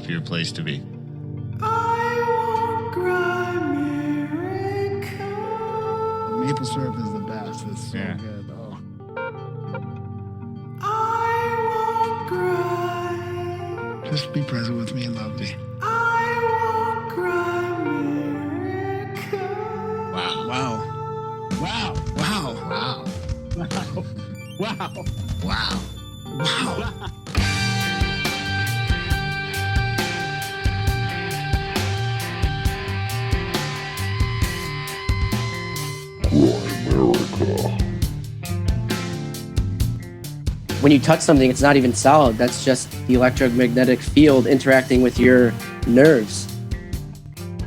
happier place to be. Maple syrup is the best. It's so good. Oh. Just be present with me and love me. Wow. Wow. Wow. Wow. Wow. Wow. Wow. Wow. When you touch something, it's not even solid. That's just the electromagnetic field interacting with your nerves.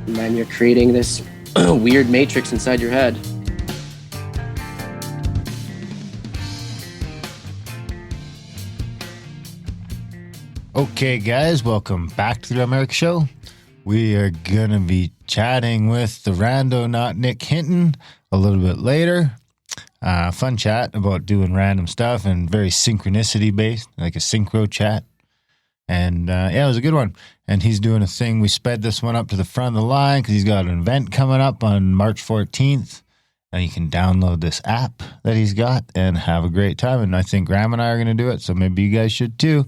And then you're creating this weird matrix inside your head. Okay, guys, welcome back to the Grimerica show. We are going to be chatting with the Randonaut Nick Hinton a little bit later. Fun chat about doing random stuff and very synchronicity based, like a synchro chat. And yeah, it was a good one. And he's doing a thing. We sped this one up to the front of the line because he's got an event coming up on March 14th. And you can download this app that he's got and have a great time. And I think Graham and I are going to do it, so maybe you guys should too.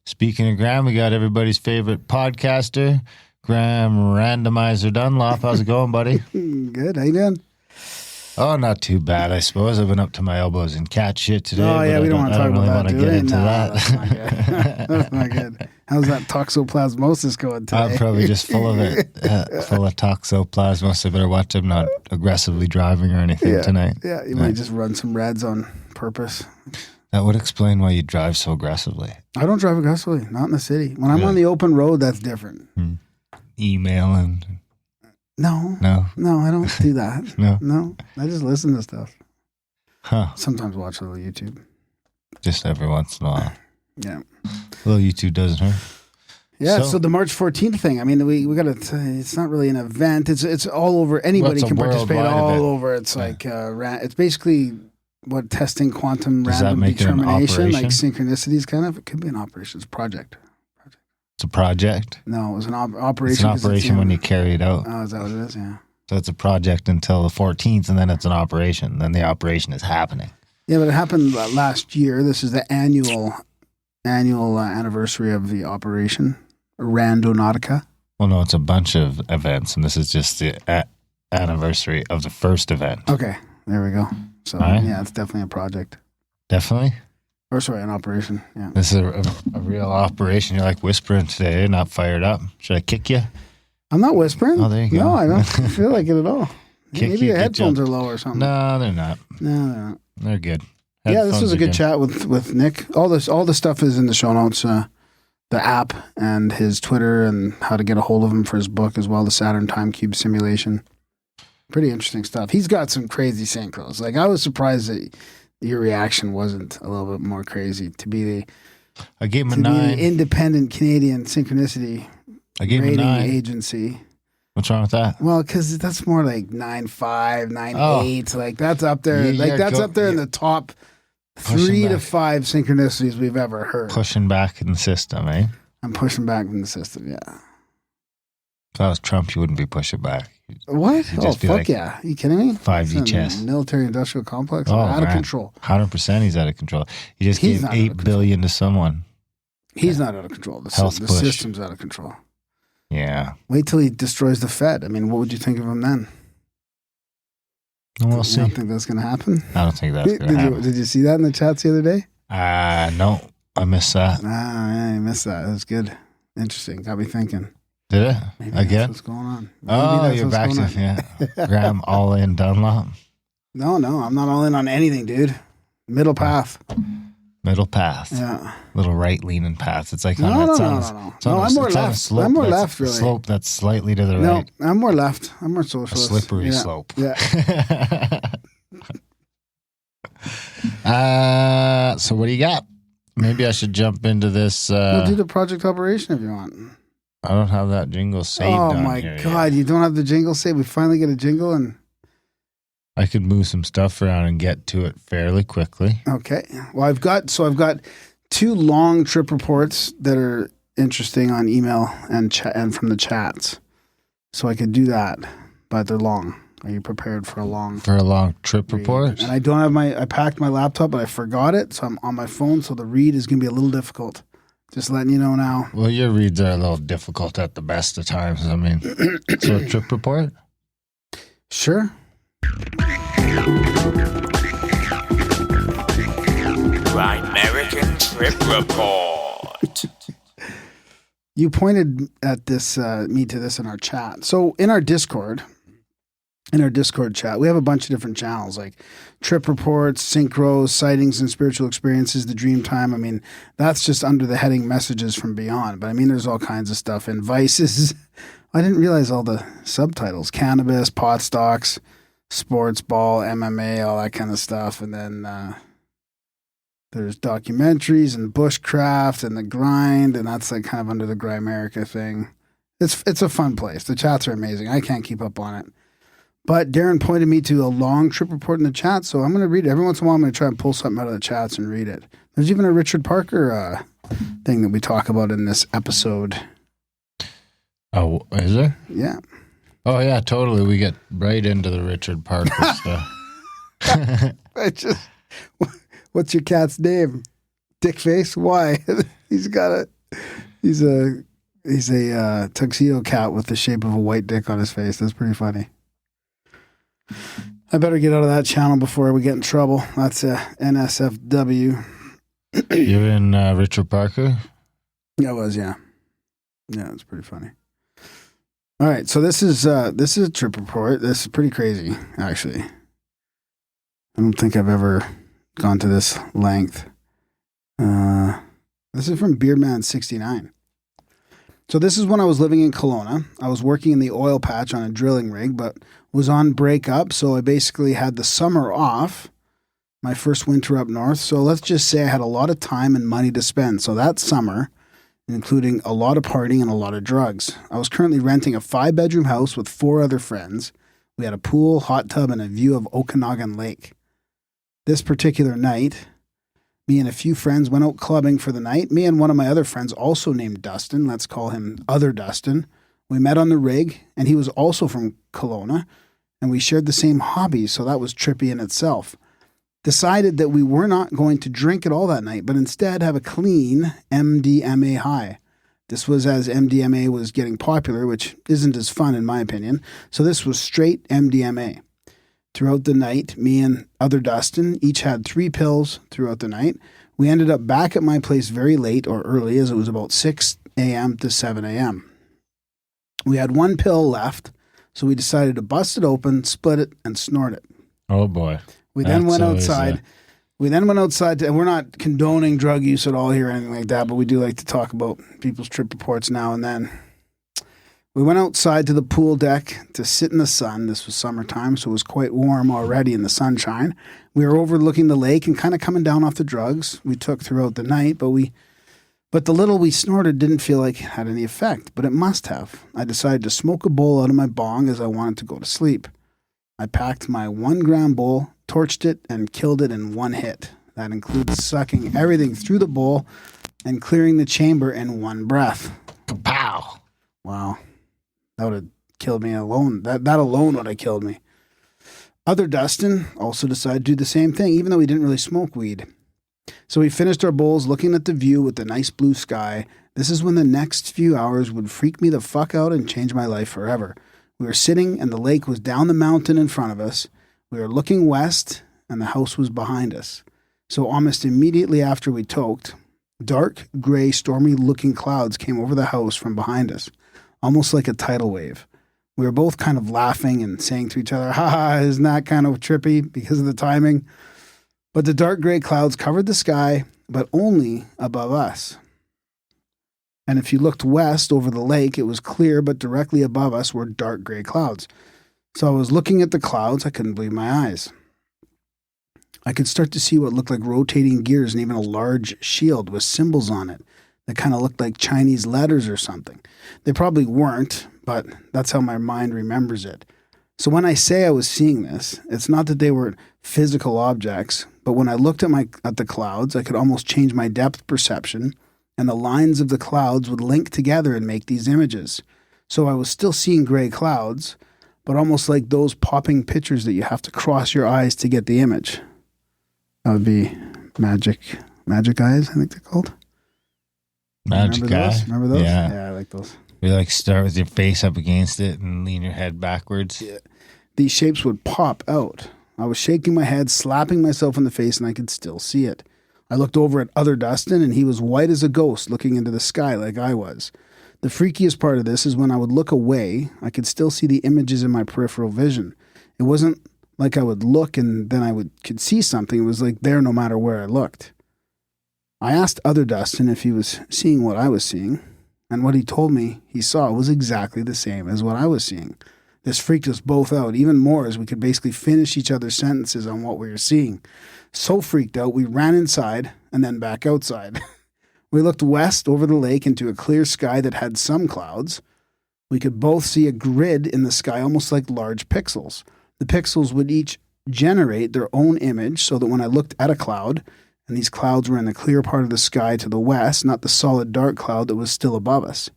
Speaking of Graham, we got everybody's favorite podcaster, Graham Randomizer Dunlop. How's it going, buddy? Good. How you doing? Oh, not too bad, I suppose. I've been up to my elbows in cat shit today. Oh, yeah, we don't want to talk about that, want to do get we? into No, that. that's not good. That's not good. How's that toxoplasmosis going today? I'm probably just full of it, full of toxoplasmosis. I better watch I'm not aggressively driving or anything tonight. Yeah, you might just run some reds on purpose. That would explain why you drive so aggressively. I don't drive aggressively, not in the city. When I'm on the open road, that's different. Emailing. No, I don't do that. No, I just listen to stuff. Huh. Sometimes watch a little YouTube. Just every once in a while. Yeah. A little YouTube doesn't hurt. Yeah, so the March 14th thing, I mean, we got to, it's not really an event. It's all over. Anybody can participate all over. It's like, it's basically what testing quantum random determination, like synchronicities kind of. It could be an operation. It's a project. It's a project? No, it was an operation. It's an operation when you carry it out. Oh, is that what it is? Yeah. So it's a project until the 14th, and then it's an operation. Then the operation is happening. Yeah, but it happened last year. This is the annual anniversary of the operation, Randonautica. Well, no, it's a bunch of events, and this is just the anniversary of the first event. Okay, there we go. So, yeah, it's definitely a project. Definitely? Or sorry, an operation, yeah. This is a real operation. You're like whispering today, not fired up. Should I kick you? I'm not whispering. Oh, there you go. No, I don't feel like it at all. Maybe your headphones you are low or something. No, they're not. No, they're not. They're good. Yeah, this was a good chat with Nick. All the stuff is in the show notes. The app and his Twitter and how to get a hold of him for his book as well, the Saturn Time Cube Simulation. Pretty interesting stuff. He's got some crazy synchros. Like, I was surprised that your reaction wasn't a little bit more crazy to be the. I gave him a 9. The independent Canadian synchronicity rating agency. What's wrong with that? Well, because that's more like 9.5, 9.8. Like, that's up there. Up there in the top 3 to 5 synchronicities we've ever heard. Pushing back in the system, eh? I'm pushing back in the system, yeah. If I was Trump, you wouldn't be pushing back. What? Oh, fuck like, yeah. Are you kidding me? 5G chess. Military-industrial complex. Out of control. 100% he's out of control. He just gave $8 billion to someone. He's not out of control. The system's out of control. Yeah. Wait till he destroys the Fed. I mean, what would you think of him then? We'll see. You don't think that's going to happen? I don't think that's going to happen. Did you see that in the chats the other day? No. I missed that. Yeah, you missed that. That was good. Interesting. Got me thinking. Did it? Maybe Again? That's what's going on. Maybe you're back to Graham all in Dunlop. No, I'm not all in on anything, dude. Middle path. Middle path. Yeah. Little right leaning path. It's like no. I'm more left. I'm more left, really. Slope that's slightly to the right. No, I'm more left. I'm more socialist. A slippery slope. Yeah. So what do you got? Maybe I should jump into this. We'll do the project operation if you want. I don't have that jingle saved. Oh my God, you don't have the jingle saved? We finally get a jingle and I could move some stuff around and get to it fairly quickly. Okay. Well, I've got 2 long trip reports that are interesting on email and from the chats. So I could do that, but they're long. Are you prepared for a long trip report? And I don't have I packed my laptop, but I forgot it. So I'm on my phone. So the read is going to be a little difficult. Just letting you know now. Well, your reads are a little difficult at the best of times. I mean, so a trip report? Sure. Grimerican trip report. You pointed at this, me to this in our chat. So in our Discord chat, we have a bunch of different channels like trip reports, synchros, sightings and spiritual experiences, the dream time. I mean, that's just under the heading messages from beyond. But I mean, there's all kinds of stuff in vices. I didn't realize all the subtitles: cannabis, pot stocks, sports ball, MMA, all that kind of stuff. And then there's documentaries and bushcraft and the grind, and that's like kind of under the Grimerica thing. It's a fun place. The chats are amazing. I can't keep up on it. But Darren pointed me to a long trip report in the chat, so I'm going to read it. Every once in a while, I'm going to try and pull something out of the chats and read it. There's even a Richard Parker thing that we talk about in this episode. Oh, is there? Yeah. Oh, yeah, totally. We get right into the Richard Parker stuff. What's your cat's name? Dickface? Why? He's a tuxedo cat with the shape of a white dick on his face. That's pretty funny. I better get out of that channel before we get in trouble. That's NSFW. You're in Richard Parker? Yeah, it was, yeah. Yeah, it's pretty funny. All right, so this is a trip report. This is pretty crazy, actually. I don't think I've ever gone to this length. This is from Beardman69. So this is when I was living in Kelowna. I was working in the oil patch on a drilling rig, but was on break up, so I basically had the summer off, my first winter up north. So let's just say I had a lot of time and money to spend. So that summer, including a lot of partying and a lot of drugs. I was currently renting a 5-bedroom house with 4 other friends. We had a pool, hot tub, and a view of Okanagan Lake. This particular night, me and a few friends went out clubbing for the night. Me and one of my other friends, also named Dustin, let's call him Other Dustin, we met on the rig, and he was also from Kelowna, and we shared the same hobbies, so that was trippy in itself. Decided that we were not going to drink at all that night, but instead have a clean MDMA high. This was as MDMA was getting popular, which isn't as fun in my opinion, so this was straight MDMA. Throughout the night, me and Other Dustin each had 3 pills throughout the night. We ended up back at my place very late or early, as it was about 6 a.m. to 7 a.m. We had 1 pill left, so we decided to bust it open, split it, and snort it. Oh, boy. We then went outside. And we're not condoning drug use at all here or anything like that, but we do like to talk about people's trip reports now and then. We went outside to the pool deck to sit in the sun. This was summertime, so it was quite warm already in the sunshine. We were overlooking the lake and kind of coming down off the drugs we took throughout the night, but the little we snorted didn't feel like it had any effect, but it must have. I decided to smoke a bowl out of my bong as I wanted to go to sleep. I packed my 1-gram bowl, torched it, and killed it in one hit. That includes sucking everything through the bowl and clearing the chamber in one breath. Kapow! Wow. That would have killed me alone. That alone would have killed me. Other Dustin also decided to do the same thing, even though he didn't really smoke weed. So we finished our bowls looking at the view with the nice blue sky. This is when the next few hours would freak me the fuck out and change my life forever. We were sitting and the lake was down the mountain in front of us. We were looking west and the house was behind us. So almost immediately after we toked, dark, gray, stormy looking clouds came over the house from behind us, almost like a tidal wave. We were both kind of laughing and saying to each other, haha, isn't that kind of trippy because of the timing? But the dark gray clouds covered the sky, but only above us. And if you looked west over the lake, it was clear, but directly above us were dark gray clouds. So I was looking at the clouds. I couldn't believe my eyes. I could start to see what looked like rotating gears and even a large shield with symbols on it that kind of looked like Chinese letters or something. They probably weren't, but that's how my mind remembers it. So when I say I was seeing this, it's not that they were physical objects, but when I looked at the clouds, I could almost change my depth perception and the lines of the clouds would link together and make these images. So I was still seeing gray clouds, but almost like those popping pictures that you have to cross your eyes to get the image. That would be magic eyes, I think they're called. Magic eye. Remember those? Yeah. Yeah, I like those. We like start with your face up against it and lean your head backwards. Yeah. These shapes would pop out. I was shaking my head, slapping myself in the face, and I could still see it. I looked over at other Dustin, and he was white as a ghost looking into the sky like I was. The freakiest part of this is when I would look away, I could still see the images in my peripheral vision. It wasn't like I would look and then could see something. It was like there no matter where I looked. I asked other Dustin if he was seeing what I was seeing, and what he told me he saw was exactly the same as what I was seeing. This freaked us both out even more as we could basically finish each other's sentences on what we were seeing. So freaked out, we ran inside and then back outside. We looked west over the lake into a clear sky that had some clouds. We could both see a grid in the sky, almost like large pixels. The pixels would each generate their own image so that when I looked at a cloud, and these clouds were in the clear part of the sky to the west, not the solid dark cloud that was still above us.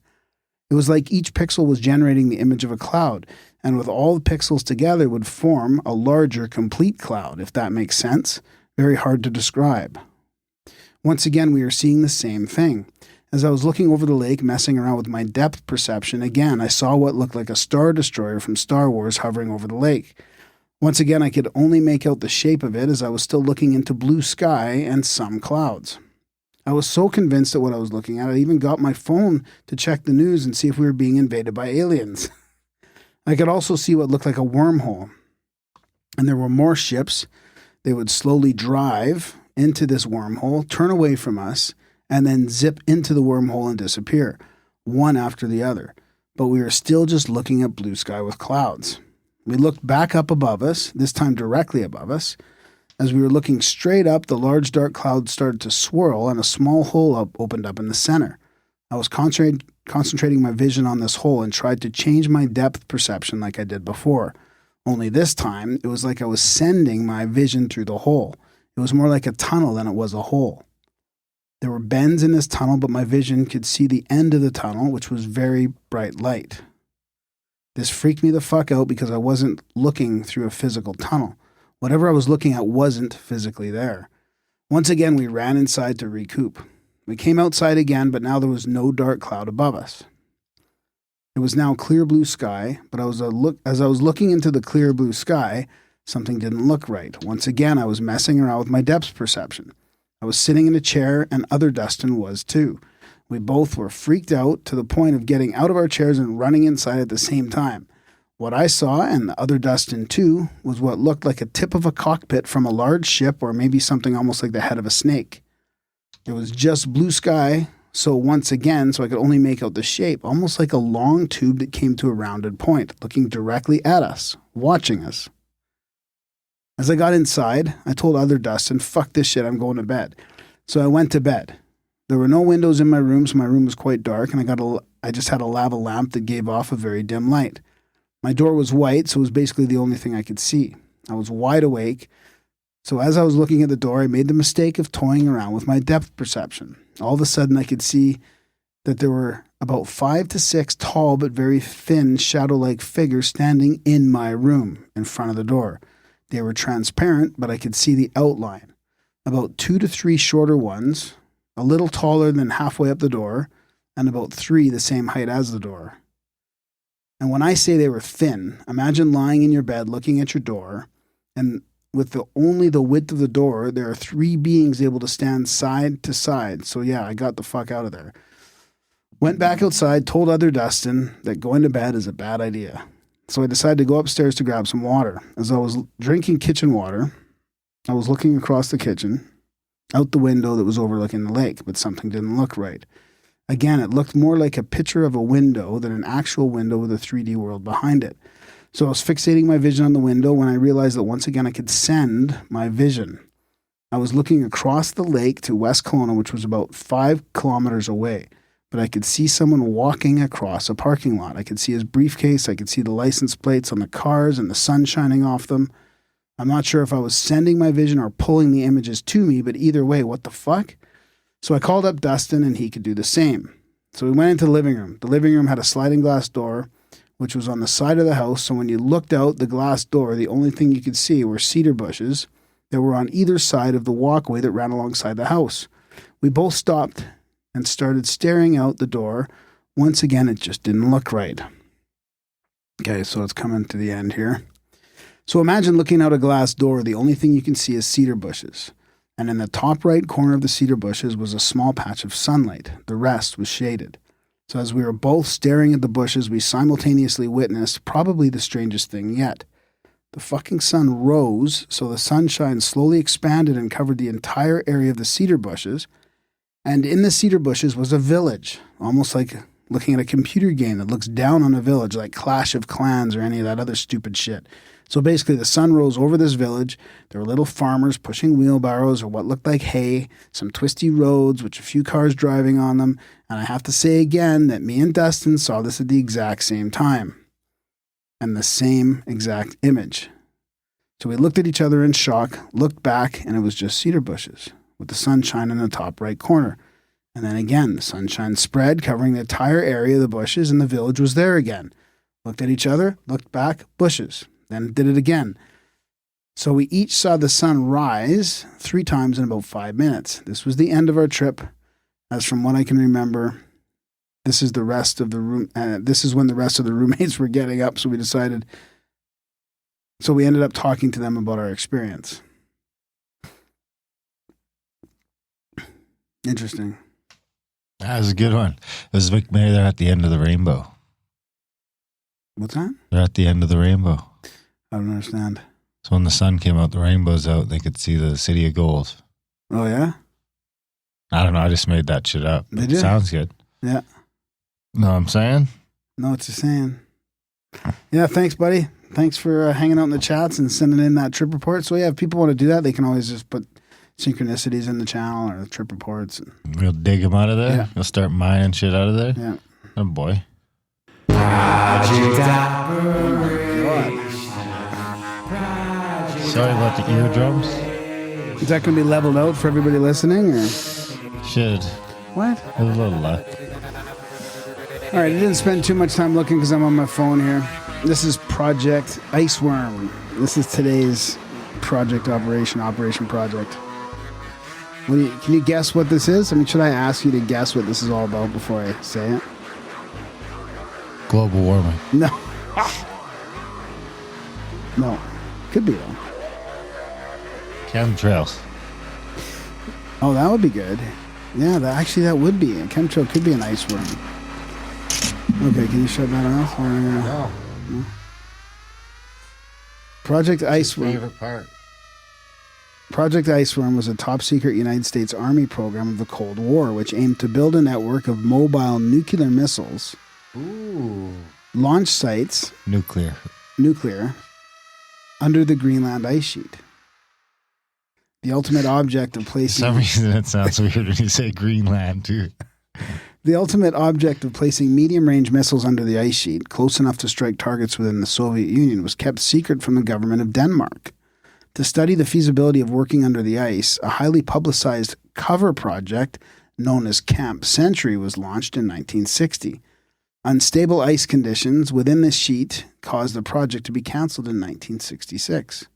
It was like each pixel was generating the image of a cloud, and with all the pixels together would form a larger, complete cloud, if that makes sense. Very hard to describe. Once again, we are seeing the same thing. As I was looking over the lake, messing around with my depth perception, again, I saw what looked like a Star Destroyer from Star Wars hovering over the lake. Once again, I could only make out the shape of it as I was still looking into blue sky and some clouds. I was so convinced at what I was looking at, I even got my phone to check the news and see if we were being invaded by aliens. I could also see what looked like a wormhole. And there were more ships. They would slowly drive into this wormhole, turn away from us, and then zip into the wormhole and disappear, one after the other. But we were still just looking at blue sky with clouds. We looked back up above us, this time directly above us. As we were looking straight up, the large dark cloud started to swirl and a small hole opened up in the center. I was concentrating my vision on this hole and tried to change my depth perception like I did before. Only this time, it was like I was sending my vision through the hole. It was more like a tunnel than it was a hole. There were bends in this tunnel, but my vision could see the end of the tunnel, which was very bright light. This freaked me the fuck out because I wasn't looking through a physical tunnel. Whatever I was looking at wasn't physically there. Once again, we ran inside to recoup. We came outside again, but now there was no dark cloud above us. It was now clear blue sky, but as I was looking into the clear blue sky, something didn't look right. Once again, I was messing around with my depth perception. I was sitting in a chair, and other Dustin was too. We both were freaked out to the point of getting out of our chairs and running inside at the same time. What I saw, and the other Dustin too, was what looked like a tip of a cockpit from a large ship or maybe something almost like the head of a snake. It was just blue sky, so I could only make out the shape, almost like a long tube that came to a rounded point, looking directly at us, watching us. As I got inside, I told other Dustin, fuck this shit, I'm going to bed. So I went to bed. There were no windows in my room, so my room was quite dark, and I just had a lava lamp that gave off a very dim light. My door was white, so it was basically the only thing I could see. I was wide awake, so as I was looking at the door, I made the mistake of toying around with my depth perception. All of a sudden, I could see that there were about 5 to 6 tall but very thin shadow-like figures standing in my room in front of the door. They were transparent, but I could see the outline. About 2 to 3 shorter ones, a little taller than halfway up the door, and about 3 the same height as the door. And when I say they were thin, imagine lying in your bed looking at your door, and with only the width of the door, there are 3 beings able to stand side to side. So yeah, I got the fuck out of there. Went back outside, told other Dustin that going to bed is a bad idea. So I decided to go upstairs to grab some water. As I was drinking kitchen water, I was looking across the kitchen, out the window that was overlooking the lake, but something didn't look right. Again, it looked more like a picture of a window than an actual window with a 3D world behind it. So I was fixating my vision on the window when I realized that once again I could send my vision. I was looking across the lake to West Kelowna, which was about 5 kilometers away, but I could see someone walking across a parking lot. I could see his briefcase, I could see the license plates on the cars and the sun shining off them. I'm not sure if I was sending my vision or pulling the images to me, but either way, what the fuck? So I called up Dustin and he could do the same. So we went into the living room. The living room had a sliding glass door, which was on the side of the house. So when you looked out the glass door, the only thing you could see were cedar bushes that were on either side of the walkway that ran alongside the house. We both stopped and started staring out the door. Once again, it just didn't look right. Okay, so it's coming to the end here. So imagine looking out a glass door. The only thing you can see is cedar bushes. And in the top right corner of the cedar bushes was a small patch of sunlight. The rest was shaded. So as we were both staring at the bushes, we simultaneously witnessed probably the strangest thing yet. The fucking sun rose, so the sunshine slowly expanded and covered the entire area of the cedar bushes. And in the cedar bushes was a village, almost like looking at a computer game that looks down on a village, like Clash of Clans or any of that other stupid shit. So basically, the sun rose over this village. There were little farmers pushing wheelbarrows or what looked like hay, some twisty roads with a few cars driving on them. And I have to say again that me and Dustin saw this at the exact same time. And the same exact image. So we looked at each other in shock, looked back, and it was just cedar bushes with the sunshine in the top right corner. And then again, the sunshine spread, covering the entire area of the bushes, and the village was there again. Looked at each other, looked back, bushes. Then did it again. So we each saw the sun rise 3 times in about 5 minutes. This was the end of our trip. As from what I can remember, this is the rest of the room. This is when the rest of the roommates were getting up. So we decided. So we ended up talking to them about our experience. Interesting. That was a good one. It was like maybe they're at the end of the rainbow. What's that? They're at the end of the rainbow. I don't understand. So when the sun came out, the rainbow's out, they could see the city of gold. Oh, yeah? I don't know. I just made that shit up. Did you? Sounds good. Yeah. Know what I'm saying? Know what you're saying. Yeah, thanks, buddy. Thanks for hanging out in the chats and sending in that trip report. So, yeah, if people want to do that, they can always just put synchronicities in the channel or the trip reports. We'll dig them out of there. Yeah. You'll start mining shit out of there. Yeah. Oh, boy. Sorry about the eardrums. Is that going to be leveled out for everybody listening? Or? Should. What? A little luck. All right, I didn't spend too much time looking because I'm on my phone here. This is Project Iceworm. This is today's project operation project. Can you guess what this is? I mean, should I ask you to guess what this is all about before I say it? Global warming. No. No. Could be though. Chemtrails. Oh, that would be good. Yeah, that would be. A chemtrail could be an ice worm. Okay, can you shut that off? No. Project Iceworm. Favorite part. Project Iceworm was a top-secret United States Army program of the Cold War, which aimed to build a network of mobile nuclear missiles, launch sites, nuclear, under the Greenland ice sheet. The ultimate object of placing... For some reason, it sounds weird when you say Greenland, too. The ultimate object of placing medium-range missiles under the ice sheet, close enough to strike targets within the Soviet Union, was kept secret from the government of Denmark. To study the feasibility of working under the ice, a highly publicized cover project known as Camp Century was launched in 1960. Unstable ice conditions within this sheet caused the project to be canceled in 1966.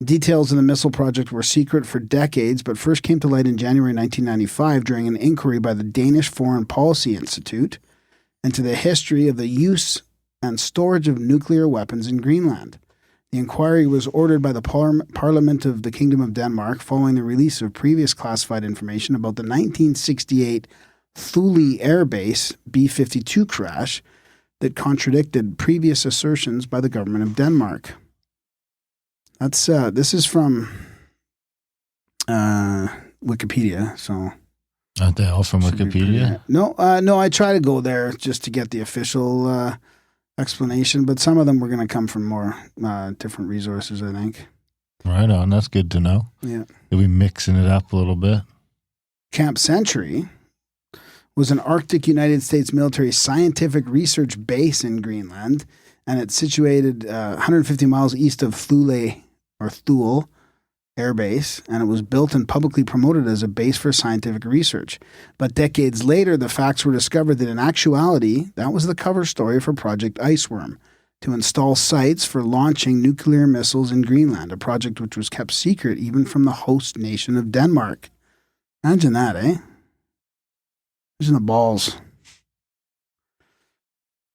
Details of the missile project were secret for decades, but first came to light in January 1995 during an inquiry by the Danish Foreign Policy Institute into the history of the use and storage of nuclear weapons in Greenland. The inquiry was ordered by the Parliament of the Kingdom of Denmark following the release of previous classified information about the 1968 Thule Air Base B-52 crash that contradicted previous assertions by the government of Denmark. This is from Wikipedia, so... Aren't they all from Wikipedia? No, I try to go there just to get the official explanation, but some of them were going to come from more different resources, I think. Right on, that's good to know. Yeah. Are we mixing it up a little bit? Camp Century was an Arctic United States military scientific research base in Greenland, and it's situated 150 miles east of Thule, Air Base, and it was built and publicly promoted as a base for scientific research. But decades later, the facts were discovered that in actuality, that was the cover story for Project Iceworm, to install sites for launching nuclear missiles in Greenland, a project which was kept secret even from the host nation of Denmark. Imagine that, eh? Imagine the balls.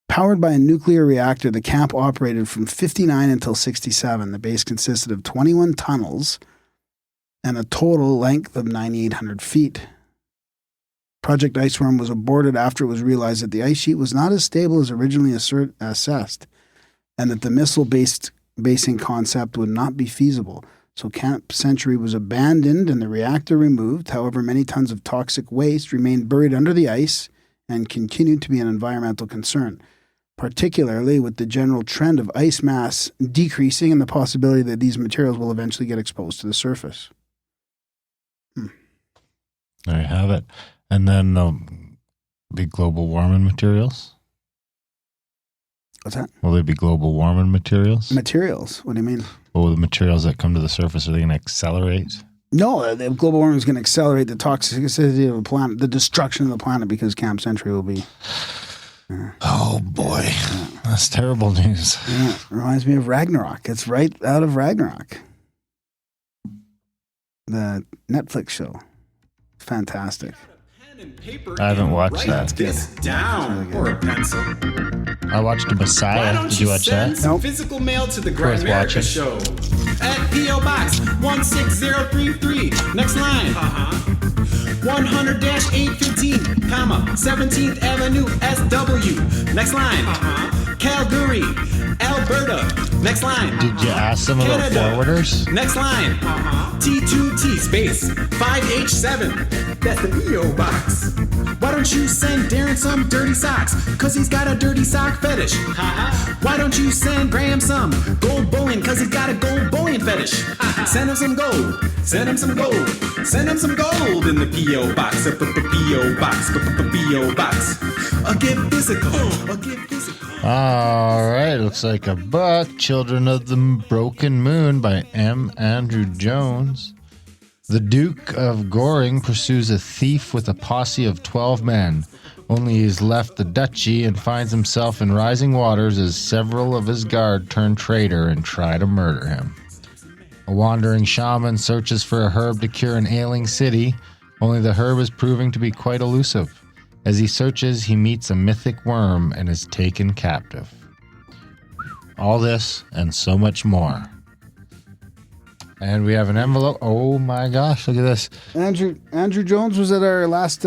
Powered by a nuclear reactor, the camp operated from 59 until 67. The base consisted of 21 tunnels and a total length of 9,800 feet. Project Iceworm was aborted after it was realized that the ice sheet was not as stable as originally assessed, and that the missile-based basing concept would not be feasible. So Camp Century was abandoned and the reactor removed. However, many tons of toxic waste remained buried under the ice and continued to be an environmental concern, particularly with the general trend of ice mass decreasing and the possibility that these materials will eventually get exposed to the surface. There you have it. And then be global warming materials. What's that? Will they be global warming materials? Materials? What do you mean? Well, the materials that come to the surface, are they going to accelerate? No, the global warming is going to accelerate the toxicity of the planet, the destruction of the planet, because Camp Century will be... Oh, boy. Yeah. That's terrible news. Yeah, it reminds me of Ragnarok. It's right out of Ragnarok. The Netflix show. Fantastic. I haven't watched that. This down or a pencil. I watched The Messiah. Did you watch that? Some physical mail to the Worth watching. Grimerica show at P.O. Box 16033. Next line. 100-815, comma 17th Avenue SW. Next line. Calgary, Alberta. Next line. Did you ask some of the forwarders? Next line. T2T space 5H7. That's the P.O. Box. Why don't you send Darren some dirty socks? Cause he's got a dirty sock fetish. Why don't you send Graham some gold bullion? Cause he's got a gold bullion fetish. Send him some gold. Send him some gold. Send him some gold in the P.O. Box. P.O. Box. P.O. Box. A gift physical. A gift physical. All right, looks like a book, Children of the Broken Moon by M. Andrew Jones. The Duke of Goring pursues a thief with a posse of 12 men. Only he's left the duchy and finds himself in rising waters as several of his guard turn traitor and try to murder him. A wandering shaman searches for a herb to cure an ailing city, only the herb is proving to be quite elusive. As he searches, he meets a mythic worm and is taken captive. All this and so much more. And we have an envelope. Oh my gosh, look at this. Andrew Jones was at our last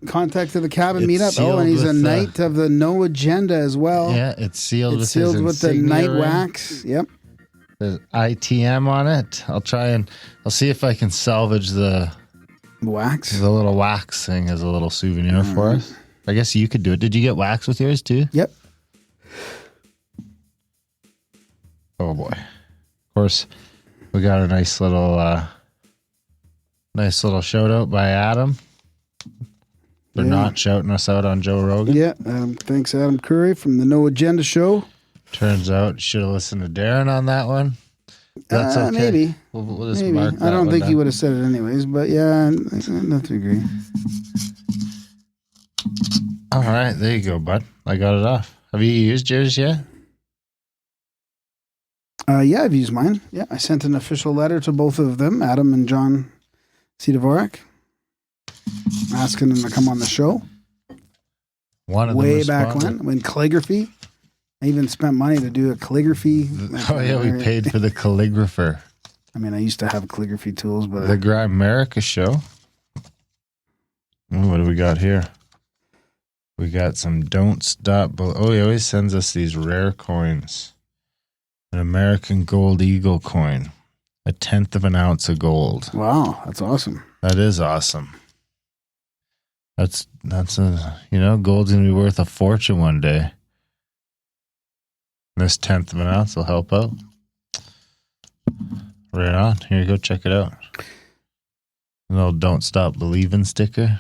Contact to the Cabin meetup. Oh, and he's a knight of the No Agenda as well. Yeah, it's sealed with his the knight ring. wax. Yep. There's ITM on it. I'll see if I can salvage the wax. The little wax thing as a little souvenir for us. I guess you could do it. Did you get wax with yours too? Yep. Oh boy. Of course, we got a nice little shout out by Adam. They're not shouting us out on Joe Rogan. Yeah. Thanks, Adam Curry from the No Agenda Show. Turns out, should have listened to Darren on that one. That's okay. Maybe. We'll just maybe. mark that I don't think down. he would have said it anyways, but yeah, I have to agree. All right, there you go, bud. I got it off. Have you used yours yet? Yeah, I've used mine. Yeah, I sent an official letter to both of them, Adam and John C. Dvorak, asking them to come on the show. One of them way back responded. when calligraphy. I even spent money to do a calligraphy. Oh yeah, we paid for the calligrapher. I mean, I used to have calligraphy tools, but The Grimerica show. Ooh, what do we got here? We got some Don't Stop. Oh, he always sends us these rare coins. An American Gold Eagle coin. 1/10 of an ounce of gold. Wow, that's awesome. That is awesome. That's gold's gonna be worth a fortune one day. This 1/10 of an ounce will help out. Right on. Here you go. Check it out. A little "Don't Stop Believing" sticker.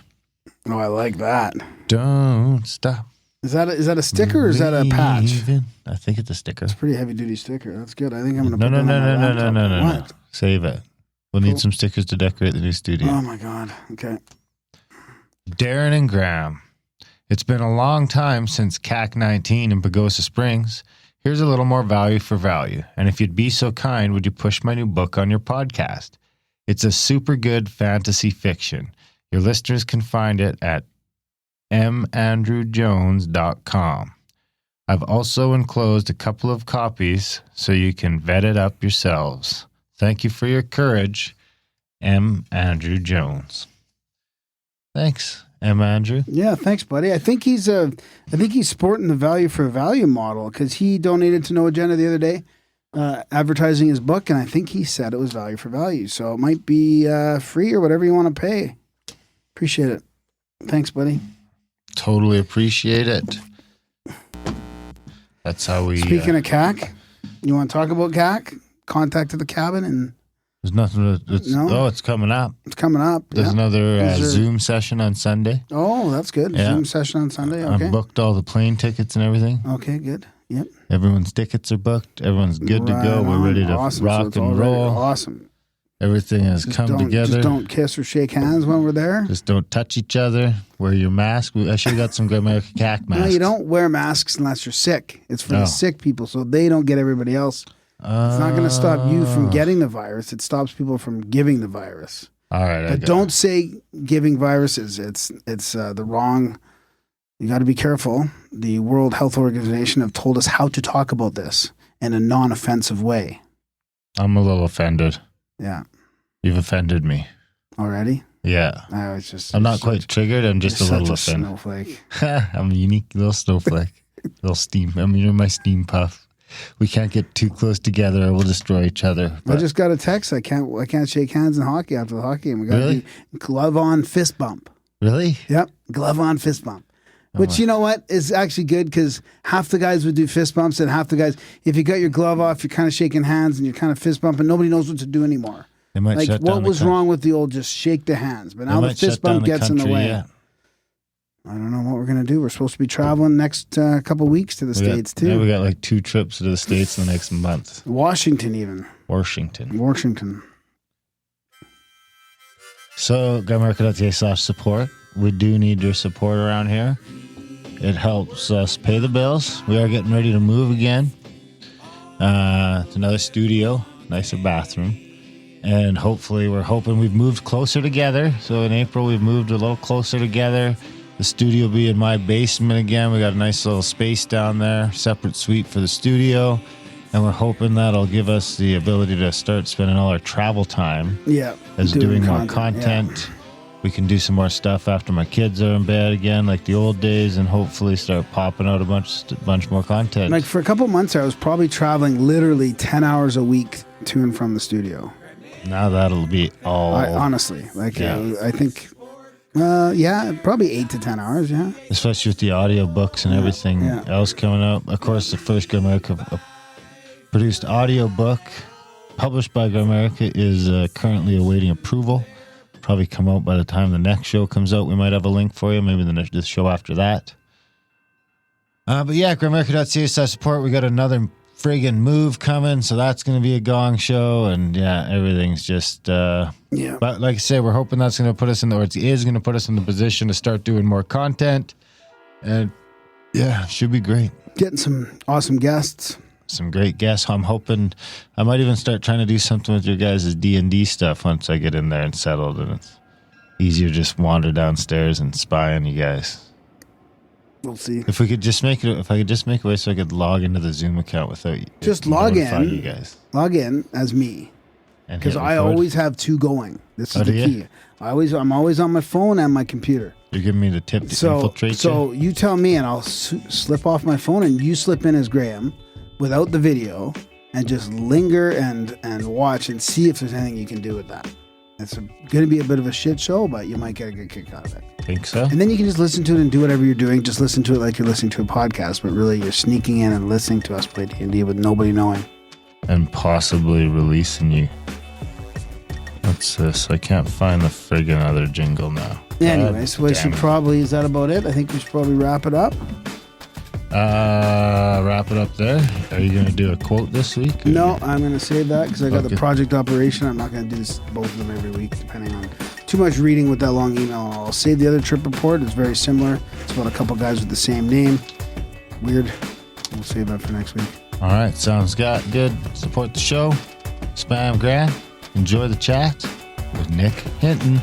Oh, I like that. Don't stop. Is that a sticker or is that a patch? believing. I think it's a sticker. It's a pretty heavy duty sticker. That's good. I think I'm gonna No. put that on my laptop. No. What? Save it. We'll need some stickers to decorate the new studio. Oh my God. Okay. Darren and Graham. It's been a long time since CAC 19 in Pagosa Springs. Here's a little more value for value. And if you'd be so kind, would you push my new book on your podcast? It's a super good fantasy fiction. Your listeners can find it at mandrewjones.com. I've also enclosed a couple of copies so you can vet it up yourselves. Thank you for your courage, M. Andrew Jones. Thanks, M. Andrew. Yeah, thanks, buddy. I think he's sporting the value for value model because he donated to No Agenda the other day, advertising his book, and I think he said it was value for value. So it might be free or whatever you want to pay. Appreciate it. Thanks, buddy. Totally appreciate it. That's how we... Speaking of CAC, you want to talk about CAC? Contacted the cabin and... There's nothing... No? It's coming up. It's coming up. There's another Zoom session on Sunday. Oh, that's good. Yeah. Zoom session on Sunday. Okay. I booked all the plane tickets and everything. Okay, good. Yep. Everyone's tickets are booked. Everyone's good to go. We're ready to rock and roll. Awesome. Everything has come together. Just don't kiss or shake hands when we're there. Just don't touch each other. Wear your mask. I should have got some Grimerica CAC masks. No, you don't wear masks unless you're sick. It's for the sick people so they don't get everybody else. It's not going to stop you from getting the virus. It stops people from giving the virus. All right. But don't say giving viruses. It's the wrong. You got to be careful. The World Health Organization have told us how to talk about this in a non-offensive way. I'm a little offended. Yeah. You've offended me. Already? Yeah. I'm not quite triggered. I'm just a little offended. Snowflake. I'm a unique little snowflake. Little steam. You're my steam puff. We can't get too close together or we'll destroy each other. I just got a text. I can't shake hands in hockey after the hockey game. We got to do glove on fist bump. Really? Yep. Glove on fist bump. Which, you know what, is actually good because half the guys would do fist bumps and half the guys, if you got your glove off, you're kind of shaking hands and you're kind of fist bumping. Nobody knows what to do anymore. They might like, shut what down was wrong with the old just shake the hands? But now the fist bump gets in the way. Yeah. I don't know what we're going to do. We're supposed to be traveling next couple weeks to the States, too. Yeah, we got like 2 trips to the States in the next month. Washington, even. Washington. So, Grimerica.ca/support. We do need your support around here. It helps us pay the bills. We are getting ready to move again. It's another studio, nicer bathroom. And hopefully we're hoping we've moved closer together. So in April, we've moved a little closer together. The studio will be in my basement again. We got a nice little space down there, separate suite for the studio. And we're hoping that'll give us the ability to start spending all our travel time as doing more content. Yeah. We can do some more stuff after my kids are in bed again, like the old days, and hopefully start popping out a bunch more content. Like for a couple months there, I was probably traveling literally 10 hours a week to and from the studio. Now that'll be all... honestly, I think, probably 8 to 10 hours, yeah. Especially with the audio books and everything else coming up. Of course, the first Grimerica produced audio book published by Grimerica is currently awaiting approval. Probably come out by the time the next show comes out. We might have a link for you, maybe the show after that. But yeah, Grimerica.ca/support. We got another friggin' move coming, so that's going to be a gong show, and yeah, everything's just But like I say, we're hoping that's going to put us in it is going to put us in the position to start doing more content, and yeah, should be great. Getting some awesome guests. Some great guests. I'm hoping I might even start trying to do something with your guys' D&D stuff once I get in there and settled, and it's easier to just wander downstairs and spy on you guys. We'll see. If I could just make a way so I could log into the Zoom account without you. Just log in. You guys. Log in as me. Because I always have 2 going. This is the key. I'm always on my phone and my computer. You're giving me the tip to infiltrate you? So you tell me and I'll slip off my phone and you slip in as Graham without the video and just linger and watch and see if there's anything you can do with that. It's going to be a bit of a shit show, but you might get a good kick out of it. Think so? And then you can just listen to it and do whatever you're doing. Just listen to it like you're listening to a podcast, but really you're sneaking in and listening to us play D&D with nobody knowing. And possibly releasing you. What's this? I can't find the friggin' other jingle now. Anyways, is that about it? I think we should probably wrap it up. Wrap it up there. Are you going to do a quote this week? No, I'm going to save that because I got the Okay. project operation. I'm not going to do this, both of them every week, depending on too much reading with that long email. I'll save the other trip report. It's very similar. It's about a couple guys with the same name. Weird. We'll save that for next week. All right. Sounds good. Support the show. Spam Grant. Enjoy the chat with Nick Hinton.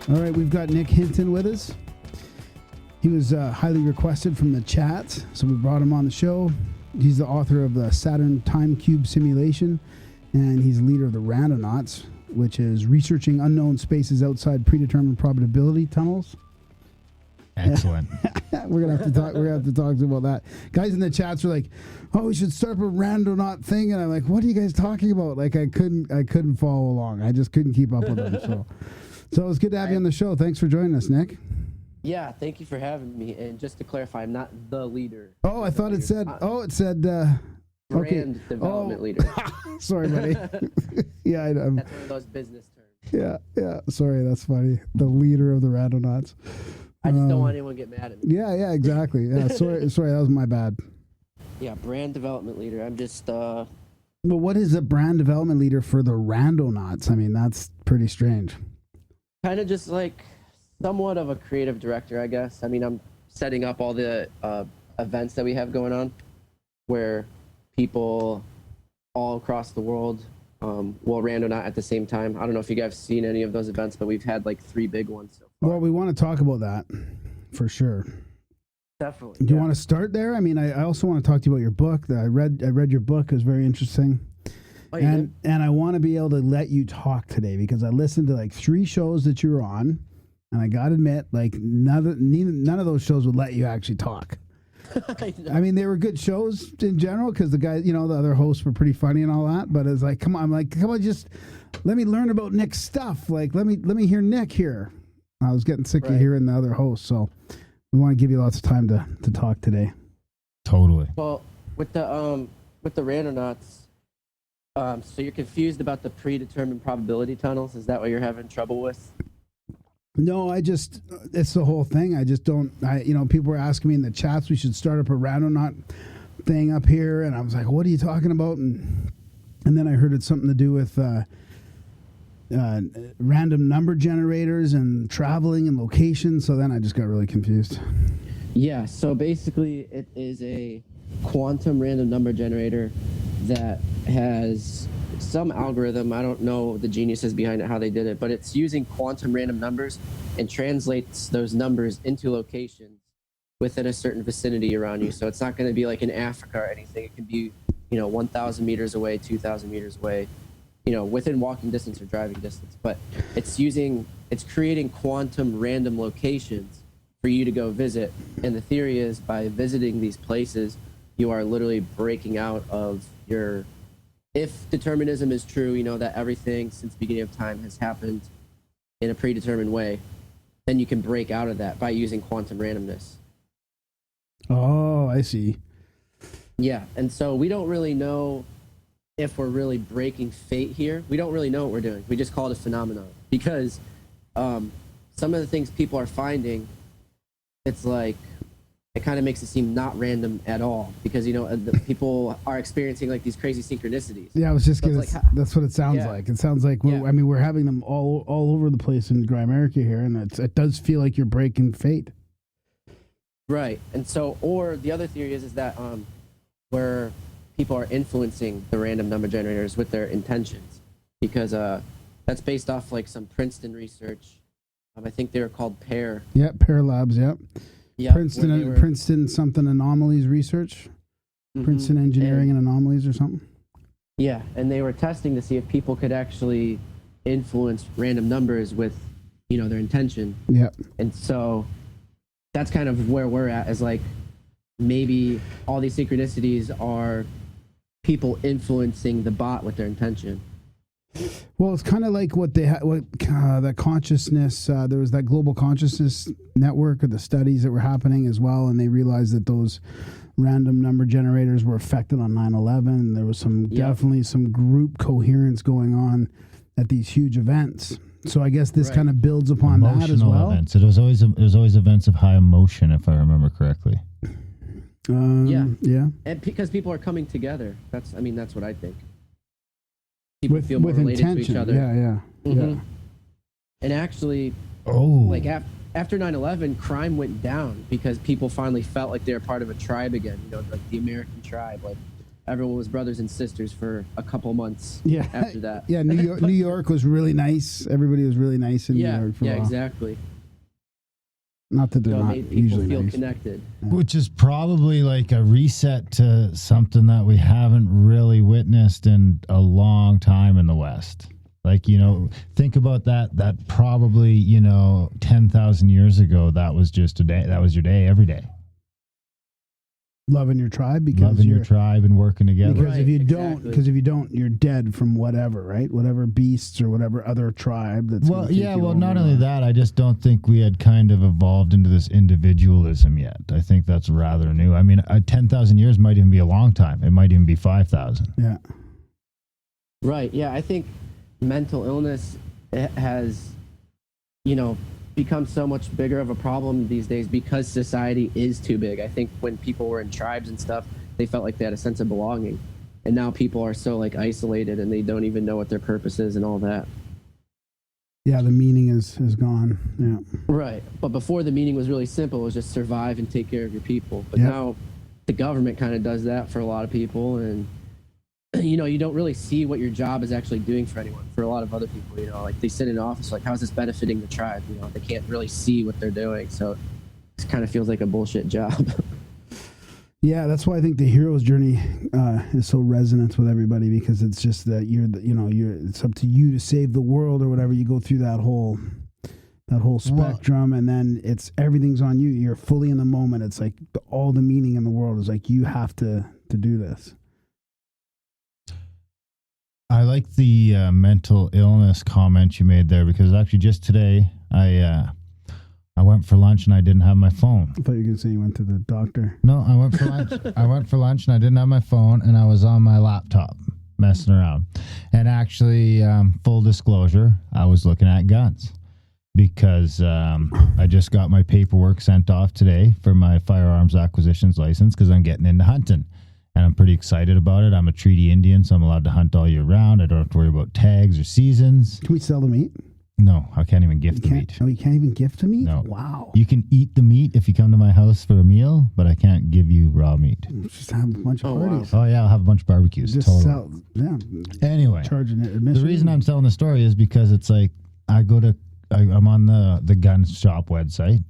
All right, we've got Nick Hinton with us. He was highly requested from the chat, so we brought him on the show. He's the author of the Saturn Time Cube Simulation, and he's the leader of the Randonauts, which is researching unknown spaces outside predetermined probability tunnels. Excellent. We're gonna have to talk. We're gonna have to talk to him about that. Guys in the chats are like, "Oh, we should start up a Randonaut thing," and I'm like, "What are you guys talking about?" Like, I couldn't follow along. I just couldn't keep up with them. So it was good to have you on the show. Thanks for joining us, Nick. Yeah, thank you for having me. And just to clarify, I'm not the leader. Oh, I thought it said. It said. Brand development leader. Sorry, buddy. Yeah, I'm. That's one of those business terms. Yeah. Sorry, that's funny. The leader of the Randonauts. I just don't want anyone to get mad at me. Yeah, exactly. Yeah, sorry, that was my bad. Yeah, brand development leader. I'm just Well, what is a brand development leader for the Randonauts? I mean, that's pretty strange. kind of just like somewhat of a creative director, I guess. I mean, I'm setting up all the events that we have going on where people all across the world will Randonaut at the same time. I don't know if you guys have seen any of those events, but we've had like 3 big ones so far. Well, we want to talk about that for sure. Definitely. Do you want to start there? I mean, I also want to talk to you about your book. I read your book. It was very interesting. Oh, you did? And I want to be able to let you talk today because I listened to like 3 shows that you were on, and I got to admit, like none of those shows would let you actually talk. I mean, they were good shows in general because the guys, the other hosts were pretty funny and all that. But it's like, come on, just let me learn about Nick's stuff. Like, let me hear Nick here. I was getting sick of hearing the other hosts, so we want to give you lots of time to talk today. Totally. Well, with the Randonauts, so you're confused about the predetermined probability tunnels? Is that what you're having trouble with? No, it's the whole thing. I just don't, people were asking me in the chats, we should start up a Randonaut thing up here. And I was like, what are you talking about? And then I heard it's something to do with random number generators and traveling and location. So then I just got really confused. Yeah, so basically it is a quantum random number generator that has some algorithm. I don't know the geniuses behind it, how they did it, but it's using quantum random numbers and translates those numbers into locations within a certain vicinity around you. So it's not going to be like in Africa or anything. It can be, 1,000 meters away, 2,000 meters away, within walking distance or driving distance. But it's creating quantum random locations for you to go visit. And the theory is by visiting these places, you are literally breaking out of your, if determinism is true, that everything since the beginning of time has happened in a predetermined way, then you can break out of that by using quantum randomness. Oh, I see. Yeah, and so we don't really know if we're really breaking fate here. We don't really know what we're doing. We just call it a phenomenon because some of the things people are finding, it's like, it kind of makes it seem not random at all because, the people are experiencing like these crazy synchronicities. Yeah, I was just So going that's what it sounds like. It sounds like, we're having them all over the place in Grimerica here, and it does feel like you're breaking fate. Right. And so, or the other theory is that where people are influencing the random number generators with their intentions, because that's based off like some Princeton research. I think they were called PAIR. Yep, PAIR Labs. Yep. Yep, Princeton something anomalies research. Princeton Engineering and Anomalies or something. Yeah, and they were testing to see if people could actually influence random numbers with, their intention. Yeah. And so that's kind of where we're at, is like maybe all these synchronicities are people influencing the bot with their intention. Well, it's kind of like what they had, that consciousness, there was that global consciousness network of the studies that were happening as well, and they realized that those random number generators were affected on 9/11. There was definitely some group coherence going on at these huge events. So I guess this kind of builds upon that as well. Events. It was always events of high emotion, if I remember correctly. Yeah. And because people are coming together. That's what I think. People With feel more related intention. to each other. Yeah. And actually, after 9/11, crime went down because people finally felt like they were part of a tribe again. Like the American tribe. Like everyone was brothers and sisters for a couple months. Yeah. After that. Yeah. New York was really nice. Everybody was really nice in New York for a while. Exactly. Not that they're not made people usually feel nice. connected. Which is probably like a reset to something that we haven't really witnessed in a long time in the West. Like, think about that probably, 10,000 years ago, that was just a day. That was your day every day. Loving your tribe because loving your tribe and working together. Because if you don't, you're dead from whatever, right? Whatever beasts or whatever other tribe that's. Not only that, I just don't think we had kind of evolved into this individualism yet. I think that's rather new. I mean, 10,000 years might even be a long time. It might even be 5,000. Yeah. Right. Yeah, I think mental illness has, become so much bigger of a problem these days because society is too big. I think when people were in tribes and stuff, they felt like they had a sense of belonging. And now people are so like isolated and they don't even know what their purpose is and all that. Yeah, the meaning is gone. Yeah. Right. But before, the meaning was really simple. It was just survive and take care of your people. But now the government kind of does that for a lot of people. And, you don't really see what your job is actually doing for anyone. For a lot of other people, like they sit in an office, like, how is this benefiting the tribe? They can't really see what they're doing. So it kind of feels like a bullshit job. Yeah, that's why I think the hero's journey is so resonant with everybody, because it's just that it's up to you to save the world or whatever. You go through that whole spectrum, and then everything's on you. You're fully in the moment. It's like all the meaning in the world is like you have to do this. I like the mental illness comment you made there, because actually just today I went for lunch and I didn't have my phone. I thought you were going to say you went to the doctor. No, I went for lunch. I went for lunch and I didn't have my phone, and I was on my laptop messing around. And actually, full disclosure, I was looking at guns, because I just got my paperwork sent off today for my firearms acquisitions license, because I'm getting into hunting. And I'm pretty excited about it. I'm a treaty Indian, so I'm allowed to hunt all year round. I don't have to worry about tags or seasons. Can we sell the meat? No, I can't even gift the meat. Oh, you can't even gift the meat? No. Wow. You can eat the meat if you come to my house for a meal, but I can't give you raw meat. Just have a bunch of parties. Wow. Oh, yeah, I'll have a bunch of barbecues. Just totally. sell, Anyway, charging it admission. The reason I'm telling the story is because it's like I'm on the gun shop website,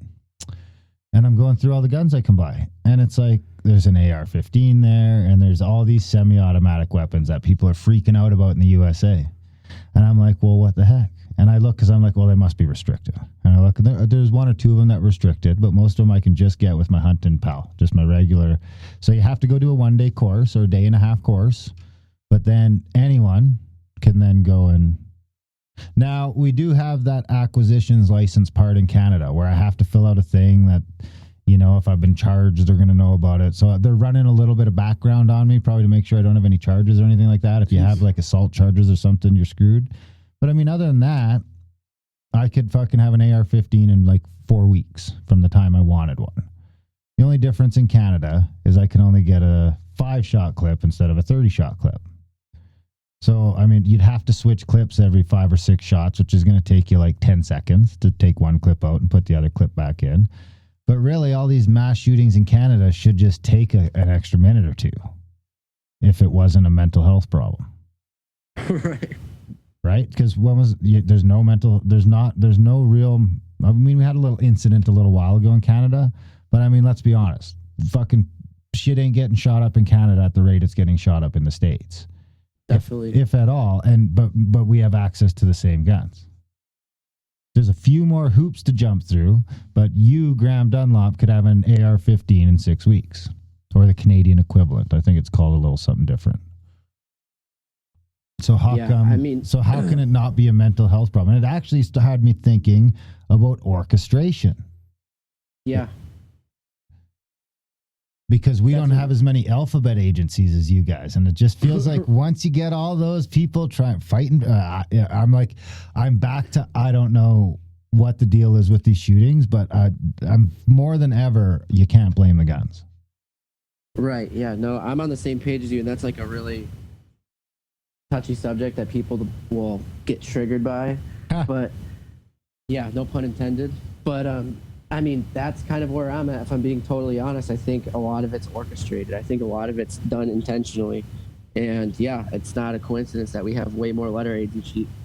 and I'm going through all the guns I can buy. And it's like, there's an AR-15 there, and there's all these semi-automatic weapons that people are freaking out about in the USA. And I'm like, well, what the heck? And I look, because I'm like, well, they must be restricted. And I look, there's one or two of them that are restricted, but most of them I can just get with my hunting pal, just my regular. So you have to go do a 1-day course or a day and a half course, but then anyone can then go and... Now, we do have that acquisitions license part in Canada where I have to fill out a thing that... if I've been charged, they're going to know about it. So they're running a little bit of background on me, probably to make sure I don't have any charges or anything like that. If you have like assault charges or something, you're screwed. But I mean, other than that, I could fucking have an AR-15 in like 4 weeks from the time I wanted one. The only difference in Canada is I can only get a 5-shot clip instead of a 30-shot clip. So, I mean, you'd have to switch clips every 5 or 6 shots, which is going to take you like 10 seconds to take one clip out and put the other clip back in. But really, all these mass shootings in Canada should just take an extra minute or two if it wasn't a mental health problem. Right? Because there's no real, I mean, we had a little incident a little while ago in Canada, but I mean, let's be honest, fucking shit ain't getting shot up in Canada at the rate it's getting shot up in the States. Definitely. If at all. But we have access to the same guns. There's a few more hoops to jump through, but you, Graham Dunlop, could have an AR-15 in 6 weeks, or the Canadian equivalent. I think it's called a little something different. So how can it not be a mental health problem? And it actually had me thinking about orchestration. Yeah. Because we don't have as many alphabet agencies as you guys. And it just feels like once you get all those people fighting, I'm back to, I don't know what the deal is with these shootings, but I'm more than ever, you can't blame the guns. Right. Yeah. No, I'm on the same page as you. And that's like a really touchy subject that people will get triggered by. But yeah, no pun intended. But, I mean, that's kind of where I'm at. If I'm being totally honest, I think a lot of it's orchestrated. I think a lot of it's done intentionally. And yeah, it's not a coincidence that we have way more letter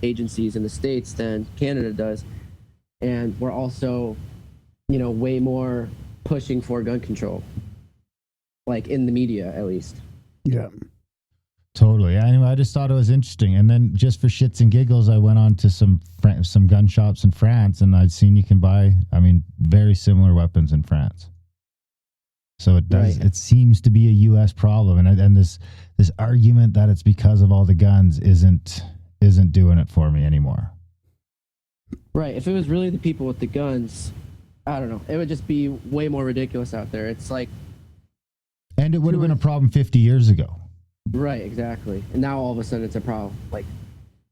agencies in the States than Canada does. And we're also, way more pushing for gun control, like in the media, at least. Yeah. Totally. Anyway, I just thought it was interesting. And then just for shits and giggles, I went on to some gun shops in France, and I'd seen you can buy, very similar weapons in France. So it does. Right. It seems to be a U.S. problem, and this argument that it's because of all the guns isn't doing it for me anymore. Right. If it was really the people with the guns, I don't know. It would just be way more ridiculous out there. It's like, and it would have been a problem 50 years ago. Right, exactly. And now all of a sudden it's a problem. Like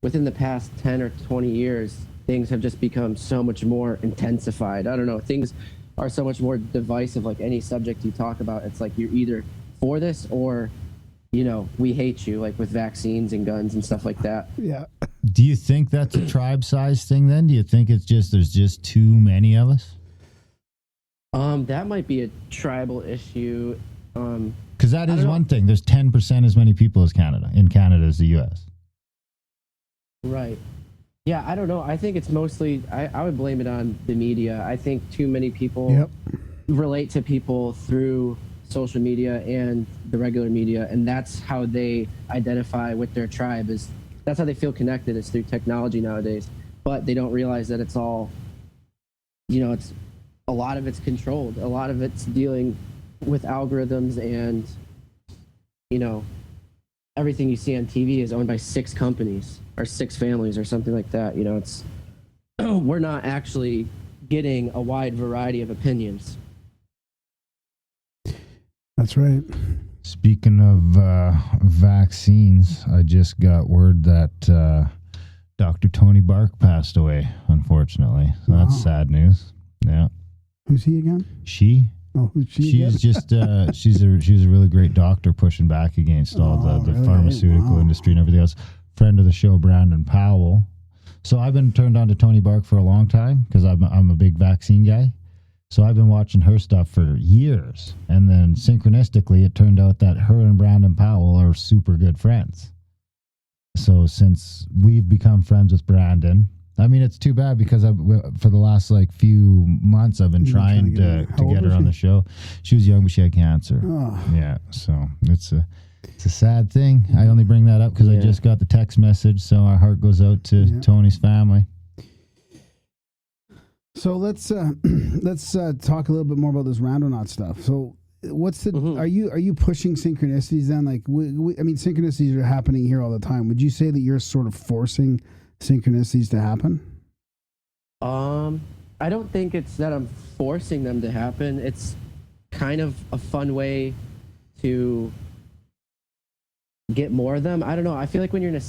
within the past 10 or 20 years, things have just become so much more intensified. I don't know. Things are so much more divisive. Like any subject you talk about, it's like you're either for this or, we hate you, like with vaccines and guns and stuff like that. Yeah. Do you think that's a tribe size thing then? Do you think there's just too many of us? That might be a tribal issue. Because that is one thing. There's 10% as many people as Canada. In Canada as the U.S. Right. Yeah, I don't know. I think it's mostly, I would blame it on the media. I think too many people relate to people through social media and the regular media, and that's how they identify with their tribe. That's how they feel connected, is through technology nowadays. But they don't realize that it's all, it's a lot of it's controlled. A lot of it's dealing with algorithms, and everything you see on TV is owned by 6 companies or 6 families or something like that. It's we're not actually getting a wide variety of opinions. That's right. Speaking of vaccines, I just got word that Dr. Tony Bark passed away, unfortunately. So that's sad news. Yeah. Who's he again? She. Oh, who's she? She's just she's a really great doctor pushing back against all the really? Pharmaceutical industry and everything else. Friend of the show, Brandon Powell. So I've been turned on to Tony Bark for a long time because I'm a big vaccine guy. So I've been watching her stuff for years, and then synchronistically, it turned out that her and Brandon Powell are super good friends. So since we've become friends with Brandon, it's too bad because for the last few months I've been trying to get her on the show. She was young, but she had cancer. Oh. Yeah, so it's a sad thing. I only bring that up because I just got the text message, so our heart goes out to Tony's family. So let's talk a little bit more about this Randonaut stuff. So what's the are you pushing synchronicities then? Like synchronicities are happening here all the time. Would you say that you're sort of forcing synchronicities to happen? I don't think it's that I'm forcing them to happen. It's kind of a fun way to get more of them. I don't know. I feel like when you're in a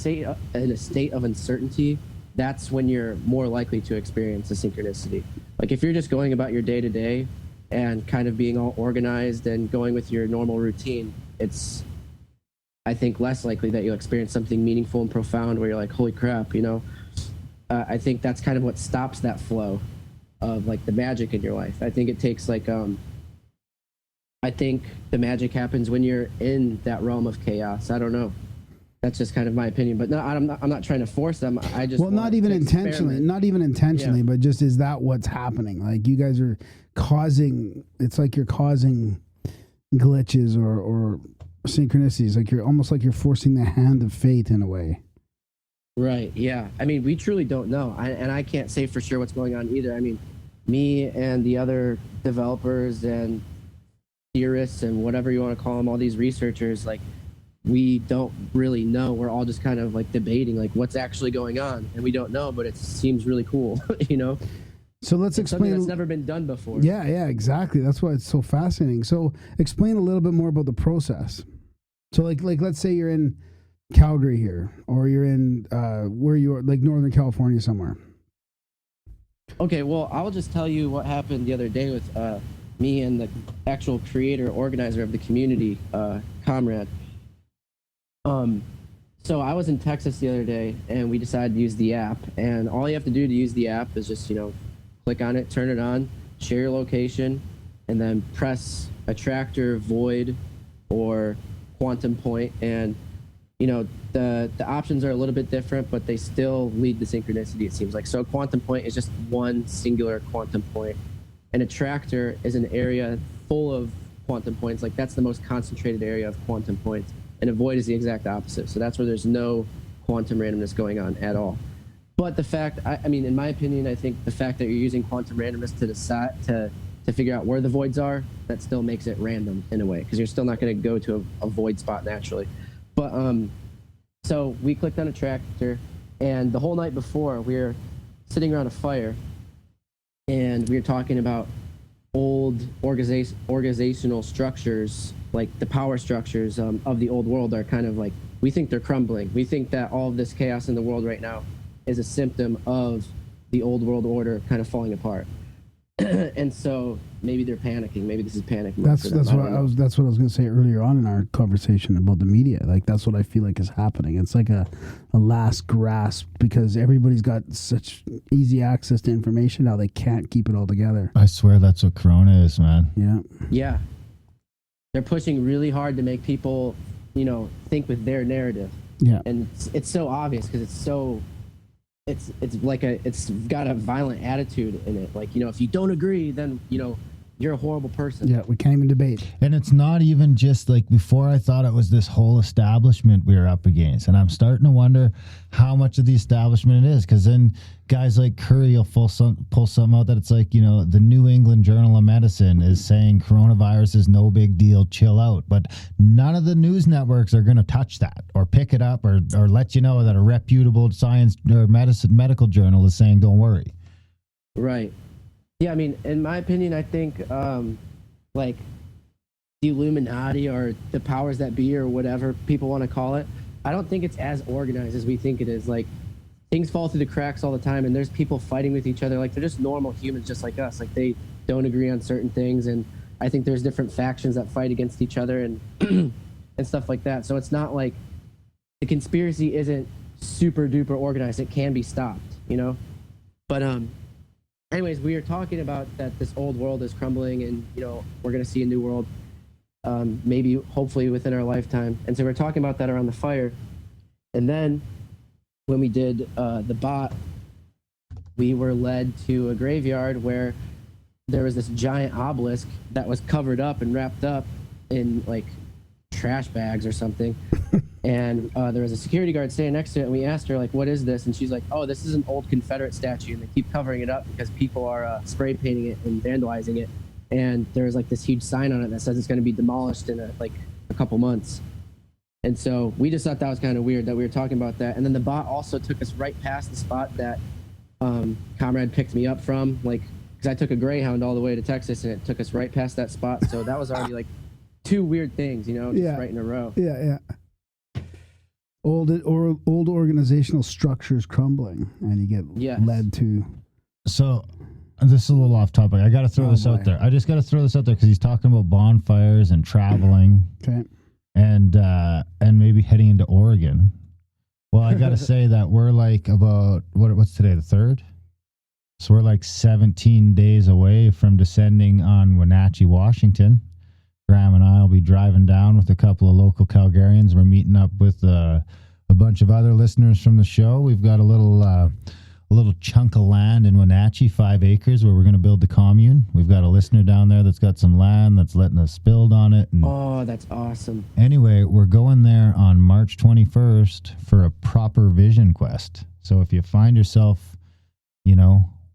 state of uncertainty, that's when you're more likely to experience a synchronicity. Like if you're just going about your day to day and kind of being all organized and going with your normal routine, it's, I think, less likely that you'll experience something meaningful and profound where you're like, holy crap, I think that's kind of what stops that flow. of like the magic in your life. I think it takes like I think the magic happens when you're in that realm of chaos. I don't know. That's just kind of my opinion, but no, I'm not trying to force them. I just not even intentionally, but just is that what's happening? Like you guys are causing. It's like you're causing glitches or synchronicities. Like you're almost like you're forcing the hand of fate in a way. Right. Yeah. I mean, we truly don't know, and I can't say for sure what's going on either. I mean, me and the other developers and theorists and whatever you want to call them, all these researchers, like. We don't really know. We're all just kind of like debating like what's actually going on, and we don't know, but it seems really cool, you know? So let's explain. Something that's never been done before. Yeah, exactly. That's why it's so fascinating. So explain a little bit more about the process. So like let's say you're in Calgary here, or you're in where you are, like Northern California somewhere. Okay, well, I'll just tell you what happened the other day with me and the actual creator, organizer of the community, Comrade. So I was in Texas the other day, and we decided to use the app. And all you have to do to use the app is just, click on it, turn it on, share your location, and then press attractor, void, or quantum point. And, the options are a little bit different, but they still lead to synchronicity, it seems like. So a quantum point is just one singular quantum point. An attractor is an area full of quantum points. Like that's the most concentrated area of quantum points. And a void is the exact opposite. So that's where there's no quantum randomness going on at all. But the fact, I mean, in my opinion, I think the fact that you're using quantum randomness to decide to figure out where the voids are, that still makes it random in a way, because you're still not going to go to a void spot naturally. But so we clicked on attractor, and the whole night before we were sitting around a fire, and we were talking about old organizational structures, like the power structures of the old world are kind of like, we think they're crumbling. We think that all of this chaos in the world right now is a symptom of the old world order kind of falling apart. And so maybe they're panicking. Maybe this is panic. That's what I was going to say earlier on in our conversation about the media. Like that's what I feel like is happening. It's like a last grasp, because everybody's got such easy access to information now, they can't keep it all together. I swear that's what Corona is, man. Yeah. They're pushing really hard to make people, think with their narrative. Yeah. And it's so obvious because it's so. It's like it's got a violent attitude in it. Like, if you don't agree, then, you're a horrible person. Yeah, we can't even debate. And it's not even just like, before I thought it was this whole establishment we were up against. And I'm starting to wonder how much of the establishment it is. Because then guys like Curry will pull something out that it's like, the New England Journal of Medicine is saying coronavirus is no big deal, chill out. But none of the news networks are going to touch that or pick it up or let you know that a reputable science or medical journal is saying don't worry. Right. Yeah, I mean, in my opinion, I think like the Illuminati or the powers that be or whatever people want to call it, I don't think it's as organized as we think it is. Like, things fall through the cracks all the time, and there's people fighting with each other. Like, they're just normal humans just like us. Like, they don't agree on certain things, and I think there's different factions that fight against each other and and stuff like that. So it's not like the conspiracy isn't super duper organized. It can be stopped, But anyways, we are talking about that this old world is crumbling, and we're going to see a new world, maybe hopefully within our lifetime. And so we're talking about that around the fire. And then when we did the bot, we were led to a graveyard where there was this giant obelisk that was covered up and wrapped up in like trash bags or something. And there was a security guard standing next to it, and we asked her, like, what is this? And she's like, oh, this is an old Confederate statue, and they keep covering it up because people are spray painting it and vandalizing it. And there's like this huge sign on it that says it's going to be demolished in a couple months. And so we just thought that was kind of weird that we were talking about that. And then the bot also took us right past the spot that Comrade picked me up from, like, because I took a Greyhound all the way to Texas, and it took us right past that spot. So that was already like two weird things, just right in a row. Yeah. Old organizational structures crumbling, and you get led to. So, this is a little off topic. I got to throw this out there. I just got to throw this out there because he's talking about bonfires and traveling, okay, and maybe heading into Oregon. Well, I got to say that we're like about what's today, the 3rd. So we're like 17 days away from descending on Wenatchee, Washington. Graham and I will be driving down with a couple of local Calgarians. We're meeting up with a bunch of other listeners from the show. We've got a little chunk of land in Wenatchee, 5 acres, where we're going to build the commune. We've got a listener down there that's got some land that's letting us build on it. And Oh, that's awesome. anyway, we're going there on March 21st for a proper vision quest. So if you find yourself,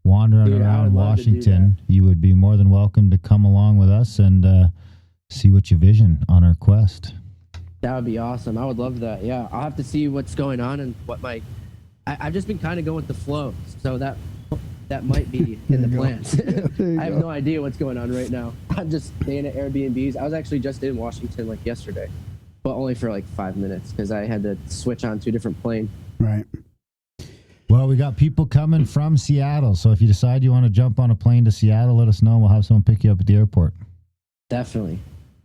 wandering Dude, I around would love to do Washington, you would be more than welcome to come along with us and see what you vision on our quest. That would be awesome. I would love that. Yeah, I'll have to see what's going on and what I've just been kind of going with the flow, so that might be in the plans. I have no idea what's going on right now. I'm just staying at Airbnbs. I was actually just in Washington like yesterday, but only for like 5 minutes because I had to switch on to a different plane. Right. Well, we got people coming from Seattle, so if you decide you want to jump on a plane to Seattle, let us know. We'll have someone pick you up at the airport. Definitely.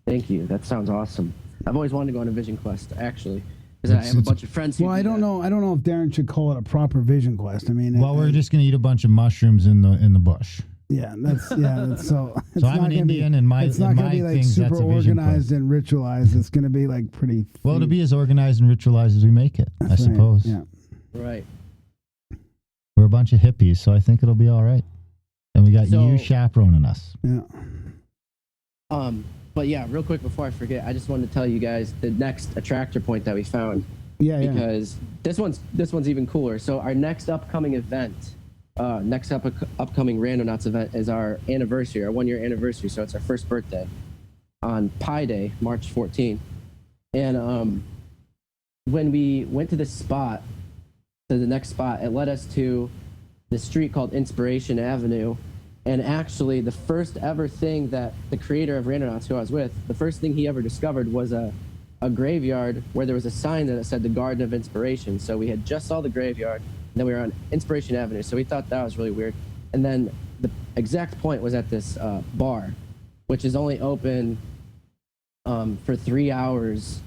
Thank you. That sounds awesome. I've always wanted to go on a vision quest, actually, because I have a bunch of friends who Well, I don't know if Darren should call it a proper vision quest. I mean, Well, we're just going to eat a bunch of mushrooms in the bush. yeah, that's so. So I'm an Indian, and it's not going to be like things, super that's a vision organized quest. and ritualized. It's going to be like pretty. Well, to be as organized and ritualized as we make it, I That's right, suppose. Yeah. Right. We're a bunch of hippies, so I think it'll be all right. And we got you chaperoning us. Yeah. But yeah, real quick before I forget, I just wanted to tell you guys the next attractor point that we found. Yeah. Because this one's even cooler. So our next upcoming event, upcoming Randonauts event is our anniversary, our 1-year anniversary. So it's our first birthday on Pi Day, March 14th. And when we went to the next spot, it led us to the street called Inspiration Avenue. And actually, the first ever thing that the creator of Randonauts, who I was with, the first thing he ever discovered was a graveyard where there was a sign that said the Garden of Inspiration. So we had just saw the graveyard, and then we were on Inspiration Avenue. So we thought that was really weird. And then the exact point was at this bar, which is only open for 3 hours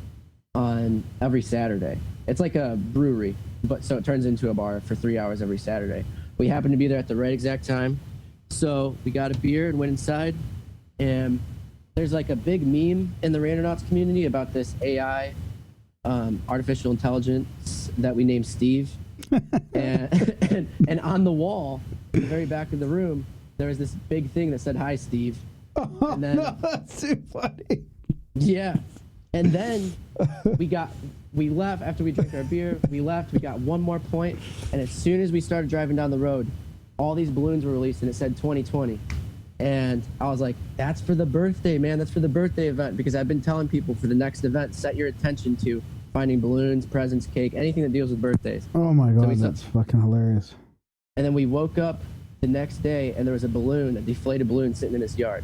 on every Saturday. It's like a brewery, but so it turns into a bar for 3 hours every Saturday. We happened to be there at the right exact time. So we got a beer and went inside, and there's like a big meme in the Randonauts community about this AI, artificial intelligence that we named Steve. and on the wall, in the very back of the room, there was this big thing that said, "Hi, Steve." And then, No, that's too funny. yeah. And then we left after we drank our beer. We left. We got one more point, and as soon as we started driving down the road, all these balloons were released, and it said 2020. And I was like, that's for the birthday, man. That's for the birthday event, because I've been telling people for the next event, set your attention to finding balloons, presents, cake, anything that deals with birthdays. Oh my god, we that's fucking hilarious. And then we woke up the next day, and there was a deflated balloon sitting in his yard.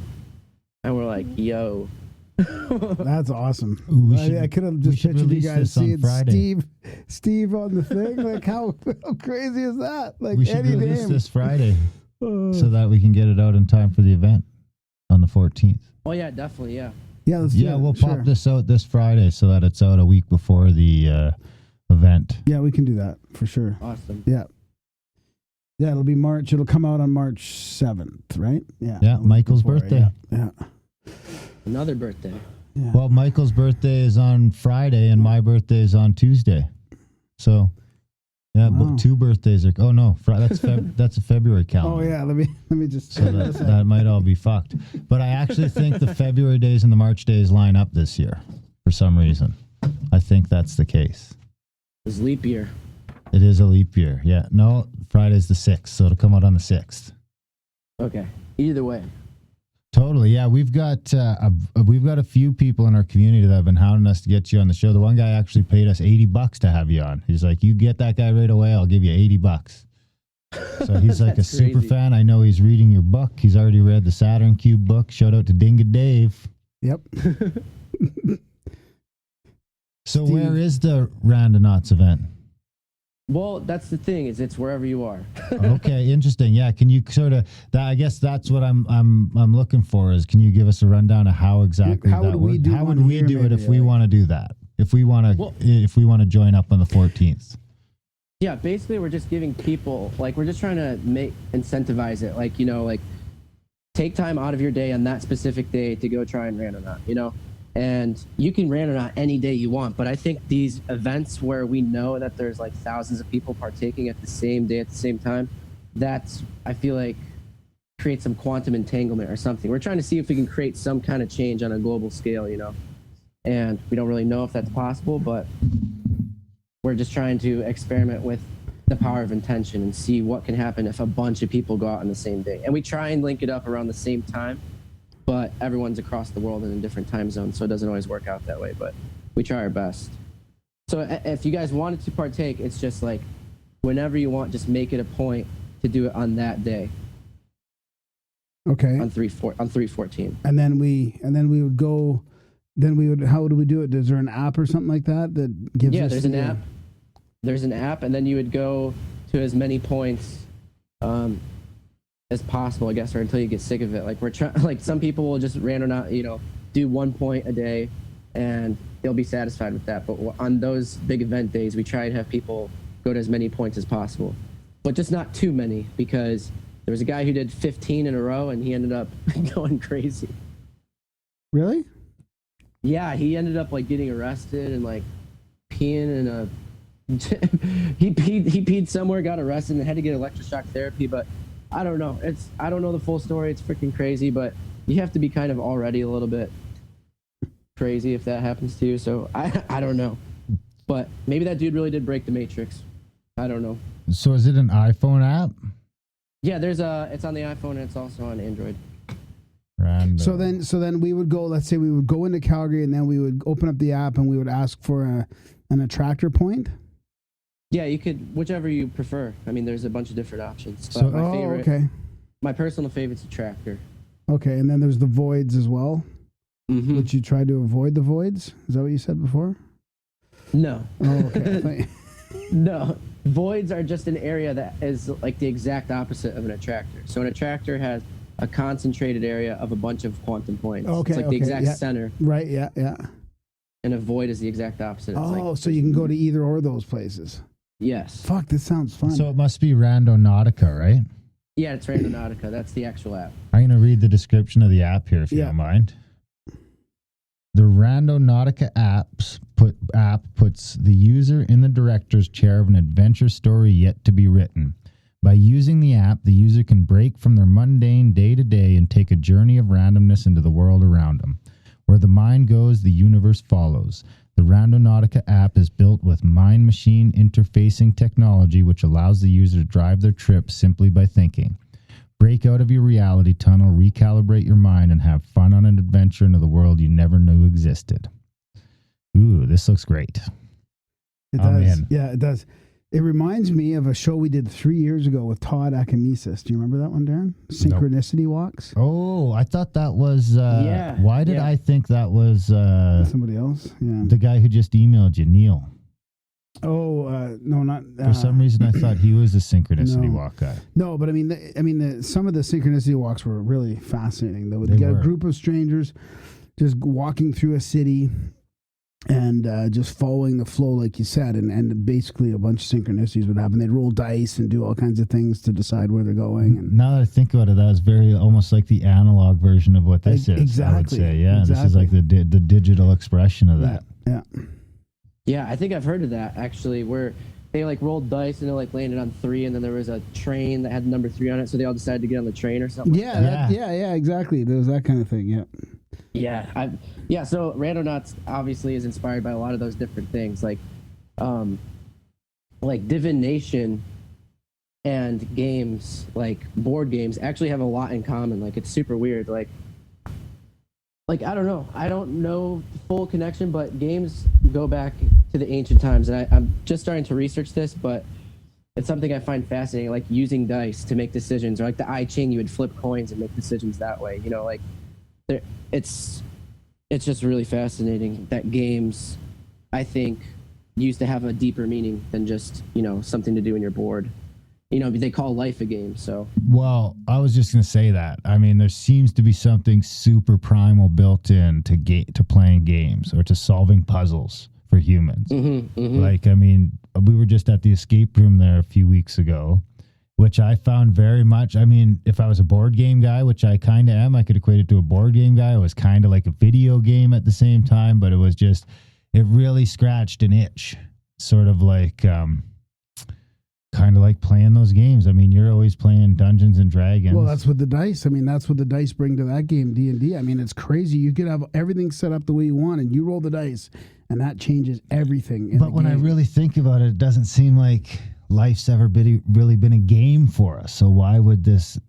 And we're like, yo. That's awesome. Ooh, I could have just pictured you guys seeing Friday. Steve on the thing. Like how crazy is that? Like We should any release name. this Friday so that we can get it out in time for the event on the 14th. Oh, yeah, definitely, yeah. Yeah, let's do Yeah, it, we'll sure. pop this out this Friday so that it's out a week before the event. Yeah, we can do that for sure. Awesome. Yeah. Yeah, it'll be March. It'll come out on March 7th, right? Yeah. Yeah, a week Michael's before, birthday. Yeah. Another birthday. Yeah. Well, Michael's birthday is on Friday and my birthday is on Tuesday. So, yeah, Wow. but 2 birthdays are. Oh no, that's a February calendar. Oh yeah, let me just. So that might all be fucked. But I actually think the February days and the March days line up this year for some reason. I think that's the case. It was leap year. It is a leap year. Yeah. No, Friday's the 6th, so it'll come out on the 6th. Okay. Either way. Totally, yeah. We've got a few people in our community that have been hounding us to get you on the show. The one guy actually paid us $80 to have you on. He's like, "You get that guy right away, I'll give you $80." So he's like a super crazy. fan. I know he's reading your book. He's already read the Saturn Cube book. Shout out to Dinga Dave. Yep. So Steve. where is the Randonauts event? Well, that's the thing, is it's wherever you are. Okay, interesting. Yeah, can you sort of? I guess that's what I'm looking for. Is can you give us a rundown of how exactly How that would we works? do How would one we here, do it maybe, if we like- want to do that? If we want to, Well- if we want to join up on the 14th. Yeah, basically we're just giving people, like, we're just trying to incentivize it. Like, you know, like, take time out of your day on that specific day to go try and Randonaut, you know? And you can Randonaut any day you want, but I think these events where we know that there's like thousands of people partaking at the same day at the same time, that's, I feel like, create some quantum entanglement or something. We're trying to see if we can create some kind of change on a global scale, you know? And we don't really know if that's possible, but we're just trying to experiment with the power of intention and see what can happen if a bunch of people go out on the same day. And we try and link it up around the same time, but everyone's across the world in a different time zone, so it doesn't always work out that way, but we try our best. So if you guys wanted to partake, it's just like, whenever you want, just make it a point to do it on that day. Okay. On 3/14. And then we would go. How would we do it? Is there an app or something like that gives us? Yeah, there's an app. There's an app, and then you would go to as many points as possible, I guess, or until you get sick of it. Like, we're trying. Like, some people will just Randonaut, you know, do 1 point a day, and they'll be satisfied with that. But on those big event days, we try and have people go to as many points as possible, but just not too many, because there was a guy who did 15 in a row, and he ended up going crazy. Really? Yeah, he ended up like getting arrested and like peeing in a. he peed somewhere, got arrested, and had to get electroshock therapy. But I don't know. I don't know the full story. It's freaking crazy, but you have to be kind of already a little bit crazy if that happens to you. So I don't know, but maybe that dude really did break the Matrix. I don't know. So is it an iPhone app? Yeah, it's on the iPhone and it's also on Android. Random. So then we would go. Let's say we would go into Calgary, and then we would open up the app, and we would ask for an attractor point. Yeah, you could, whichever you prefer. I mean, there's a bunch of different options. But So- Okay. My personal favorite's attractor. Okay, and then there's the voids as well. Mm-hmm. Would you try to avoid the voids? Is that what you said before? No. Oh, okay. No. Voids are just an area that is like the exact opposite of an attractor. So an attractor has a concentrated area of a bunch of quantum points. Okay, It's like the exact center. Right. Yeah. Yeah. And a void is the exact opposite. It's So you can go to either or those places. Yes. Fuck, this sounds fun. So it must be Randonautica, right? Yeah, it's Randonautica. That's the actual app. I'm going to read the description of the app here, if you Yeah. don't mind. The Randonautica app puts the user in the director's chair of an adventure story yet to be written. By using the app, the user can break from their mundane day-to-day and take a journey of randomness into the world around them. Where the mind goes, the universe follows. The Randonautica app is built with mind-machine interfacing technology, which allows the user to drive their trip simply by thinking. Break out of your reality tunnel, recalibrate your mind, and have fun on an adventure into the world you never knew existed. Ooh, this looks great. It I'm does. in. Yeah, it does. It reminds me of a show we did 3 years ago with Todd Akamesis. Do you remember that one, Darren? Synchronicity Walks. Oh, I thought that was... Yeah. Why did I think that was... Somebody else? Yeah. the guy who just emailed you, Neil. Oh, no, not... For some reason, I thought he was a synchronicity No. walk guy. No, but I mean, some of the synchronicity walks were really fascinating. Though, They you get were. a group of strangers just walking through a city and just following the flow, like you said, and basically a bunch of synchronicities would happen. They'd roll dice and do all kinds of things to decide where they're going. And Now that I think about it, that was very almost like the analog version of what this is. Exactly. I would say, yeah, this is Exactly. like the digital expression of that. Yeah. Yeah, I think I've heard of that, actually, where they like rolled dice and it like landed on 3, and then there was a train that had number 3 on it, so they all decided to get on the train or something. Yeah, exactly. There was that kind of thing. Yeah. Yeah, so Randonauts obviously is inspired by a lot of those different things, like divination and games, like board games, actually have a lot in common. Like, it's super weird. Like I don't know the full connection, but games go back to the ancient times, and I'm just starting to research this, but it's something I find fascinating, like using dice to make decisions, or like the I Ching, you would flip coins and make decisions that way. You know, like it's just really fascinating that games, I think, used to have a deeper meaning than just, you know, something to do when you're bored. You know, they call life a game, so. Well, I was just going to say that. I mean, there seems to be something super primal built in to playing games or to solving puzzles for humans. Mm-hmm. Like, I mean, we were just at the escape room there a few weeks ago, which I found very much, I mean, if I was a board game guy, which I kind of am, I could equate it to a board game guy. It was kind of like a video game at the same time, but it was just, it really scratched an itch. Sort of like, kind of like playing those games. I mean, you're always playing Dungeons and Dragons. Well, that's what the dice, I mean, that's what the dice bring to that game, D&D. I mean, it's crazy. You could have everything set up the way you want, and you roll the dice, and that changes everything. But when I really think about it, it doesn't seem like life's ever really been a game for us. So why would this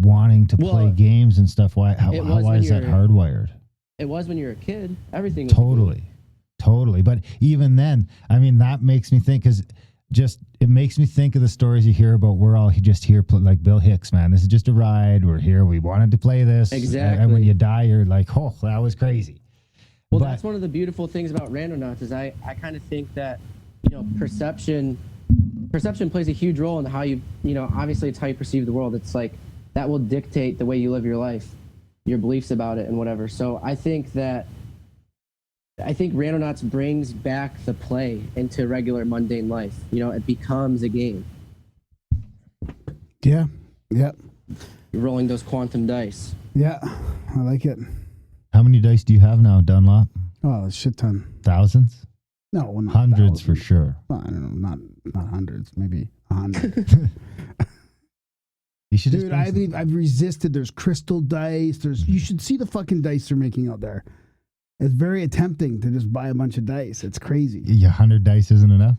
wanting to play games and stuff? Why is that hardwired? It was when you were a kid. Everything was totally. But even then, I mean, that makes me think, because it makes me think of the stories you hear about. We're all just here, like Bill Hicks, man. This is just a ride. We're here. We wanted to play this. Exactly. And when you die, you're like, oh, that was crazy. Well, that's one of the beautiful things about Randonauts is I kind of think that, perception plays a huge role in how obviously it's how you perceive the world. It's like that will dictate the way you live your life, your beliefs about it and whatever. So I think Randonauts brings back the play into regular mundane life. It becomes a game. Yeah. You're rolling those quantum dice. Yeah. I like it. How many dice do you have now, Dunlop? Oh, a shit ton. Thousands? No, well, not hundreds 1,000. for sure. Well, I don't know, not hundreds, maybe 100. You should Dude, I've resisted. There's crystal dice. You should see the fucking dice they're making out there. It's very tempting to just buy a bunch of dice. It's crazy. 100 dice isn't enough?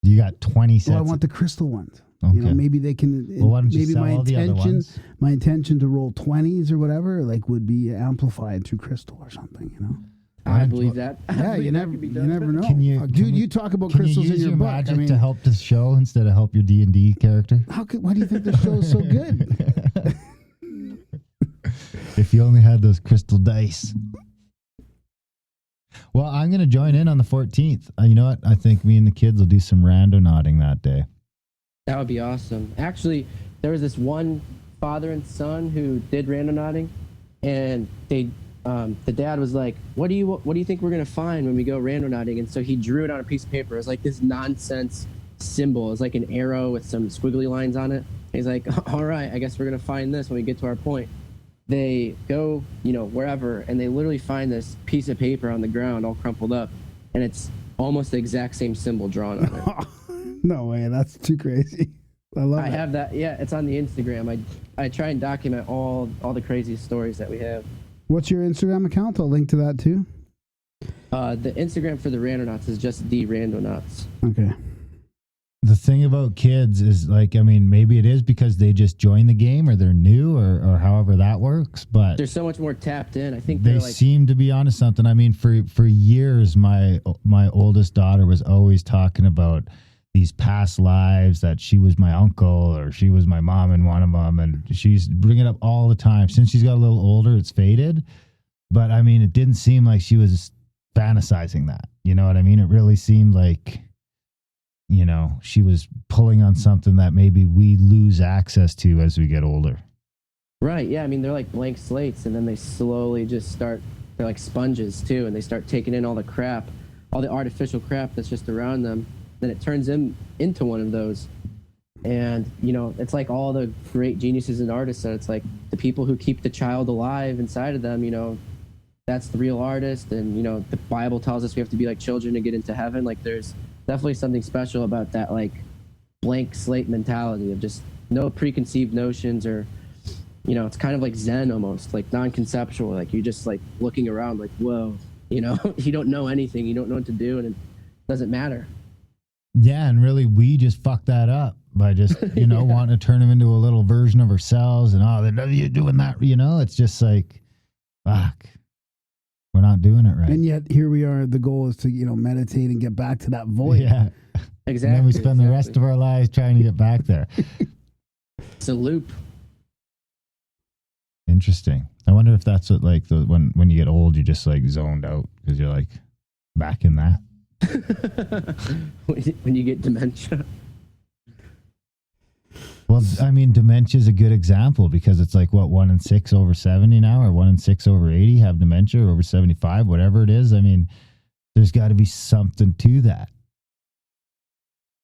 You got 20 sets. Well, I want the crystal ones. Okay. Maybe they can. Well, why don't you maybe sell all the other ones? My intention to roll 20s or whatever, would be amplified through crystal or something. I believe that. Yeah, you never know. Dude, you talk about can crystals you use in your book. magic to help the show instead of help your D&D character? Why do you think the show is so good? If you only had those crystal dice. Well, I'm going to join in on the 14th. You know what? I think me and the kids will do some randonauting that day. That would be awesome. Actually, there was this one father and son who did randonauting, and the dad was like, "What do you think we're gonna find when we go randonauting?" And so he drew it on a piece of paper. It was like this nonsense symbol. It's like an arrow with some squiggly lines on it. And he's like, "All right, I guess we're gonna find this when we get to our point." They go, wherever, and they literally find this piece of paper on the ground, all crumpled up, and it's almost the exact same symbol drawn on it. No way, that's too crazy. I have that. Yeah, it's on the Instagram. I try and document all the crazy stories that we have. What's your Instagram account? I'll link to that too. The Instagram for the Randonauts is just the Randonauts. Okay. The thing about kids is maybe it is because they just joined the game or they're new or however that works, but they're so much more tapped in. I think they seem to be onto something. I mean, for years, my oldest daughter was always talking about these past lives, that she was my uncle or she was my mom in one of them, and she's bringing it up all the time. Since she's got a little older, it's faded, but I mean, it didn't seem like she was fantasizing that. You know what I mean? It really seemed like, she was pulling on something that maybe we lose access to as we get older. Right. Yeah. I mean, they're like blank slates, and then they slowly just they're like sponges too, and they start taking in all the crap, all the artificial crap that's just around them. Then it turns them into one of those. And, it's like all the great geniuses and artists. So it's like the people who keep the child alive inside of them, that's the real artist. And, the Bible tells us we have to be like children to get into heaven. Like, there's definitely something special about that, like, blank slate mentality of just no preconceived notions, or, it's kind of like Zen almost, like non-conceptual. Like, you're just like looking around like, whoa, you don't know anything. You don't know what to do, and it doesn't matter. Yeah, and really, we just fucked that up by just, wanting to turn them into a little version of ourselves, and they're doing that, It's just like, fuck, we're not doing it right. And yet, here we are. The goal is to, meditate and get back to that void. Yeah, exactly. And then we spend the rest of our lives trying to get back there. It's a loop. Interesting. I wonder if that's what, like, when you get old, you're just like zoned out because you're like back in that. When you get dementia. Well, I mean, dementia is a good example because it's like, 1 in 6 over 70 now, or 1 in 6 over 80 have dementia, or over 75, whatever it is. I mean, there's got to be something to that.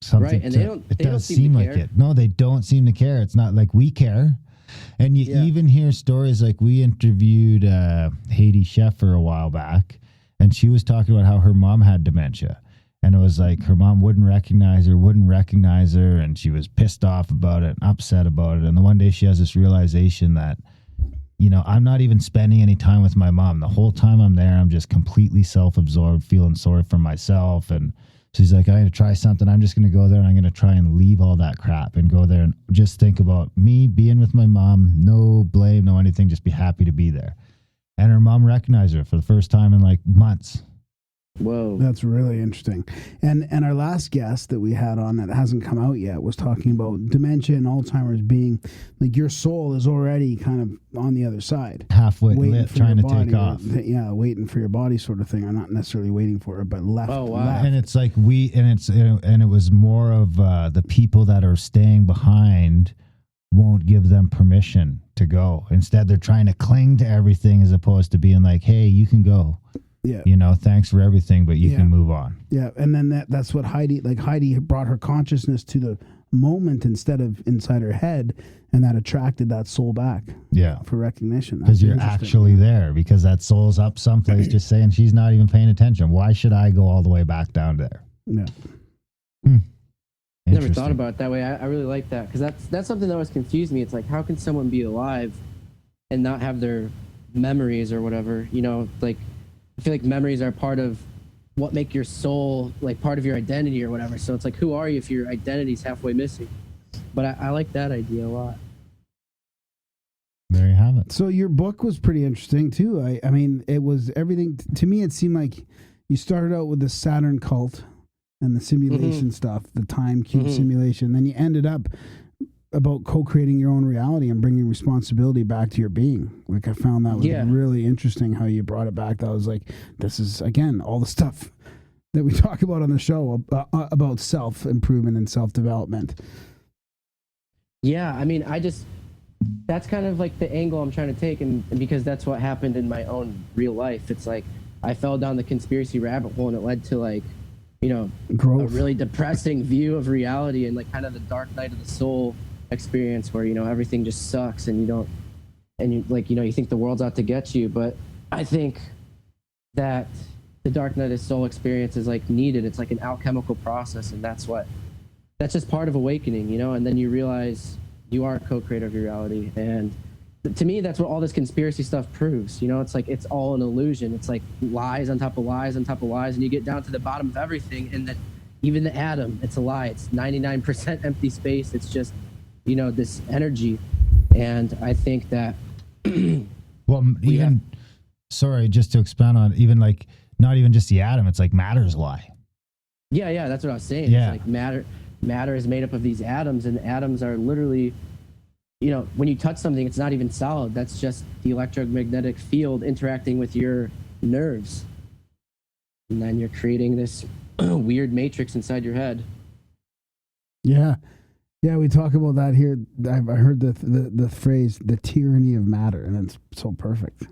Something Right, and they don't seem to like care. it. No, they don't seem to care. It's not like we care. And you even hear stories like we interviewed Haiti Sheffer a while back, and she was talking about how her mom had dementia. And it was like her mom wouldn't recognize her, and she was pissed off about it and upset about it. And the one day she has this realization that, you know, I'm not even spending any time with my mom. The whole time I'm there, I'm just completely self-absorbed, feeling sorry for myself. And she's like, I'm going to try something. I'm just going to go there and I'm going to try and leave all that crap and go there and just think about me being with my mom. No blame, no anything. Just be happy to be there. And her mom recognized her for the first time in like months. Whoa. That's really interesting. And our last guest that we had on that hasn't come out yet was talking about dementia and Alzheimer's being like your soul is already kind of on the other side. Halfway lit, trying to take off. Waiting for your body sort of thing. Or not necessarily waiting for it, but left. Oh, wow. left. And it's like and it was more of the people that are staying behind won't give them permission to go. Instead, they're trying to cling to everything as opposed to being like, hey, you can go. Yeah. You know, thanks for everything, but you can move on. Yeah. And then that's what Heidi brought her consciousness to the moment instead of inside her head, and that attracted that soul back. Yeah. For recognition. Because you're actually there, because that soul's up someplace just saying she's not even paying attention. Why should I go all the way back down there? Yeah. Never thought about it that way. I really like that, because that's something that always confused me. It's like, how can someone be alive and not have their memories or whatever? You know, like, I feel like memories are part of what make your soul, like part of your identity or whatever. So it's like, who are you if your identity's halfway missing? But I like that idea a lot. There you have it. So your book was pretty interesting too. I mean, it was everything to me. It seemed like you started out with the Saturn cult and the simulation stuff, the time cube simulation. Then you ended up about co-creating your own reality and bringing responsibility back to your being. Like, I found that was really interesting how you brought it back. That was like, this is, again, all the stuff that we talk about on the show about self-improvement and self-development. Yeah, I mean, that's kind of like the angle I'm trying to take, and because that's what happened in my own real life. It's like, I fell down the conspiracy rabbit hole, and it led to, like, you know, growth. A really depressing view of reality, and like kind of the dark night of the soul experience where, you know, everything just sucks and you think the world's out to get you. But I think that the dark night of soul experience is like needed. It's like an alchemical process, and that's just part of awakening, you know. And then you realize you are a co-creator of your reality, and to me that's what all this conspiracy stuff proves. You know, it's like it's all an illusion. It's like lies on top of lies on top of lies, and you get down to the bottom of everything, and that even the atom, it's a lie. It's 99% empty space. It's just, you know, this energy. And I think that sorry, just to expand on, even like not even just the atom, it's like matter's lie. Yeah, that's what I was saying. Yeah. It's like matter is made up of these atoms, and atoms are literally, you know, when you touch something, it's not even solid. That's just the electromagnetic field interacting with your nerves. And then you're creating this weird matrix inside your head. Yeah. Yeah, we talk about that here. I heard the phrase, the tyranny of matter, and it's so perfect.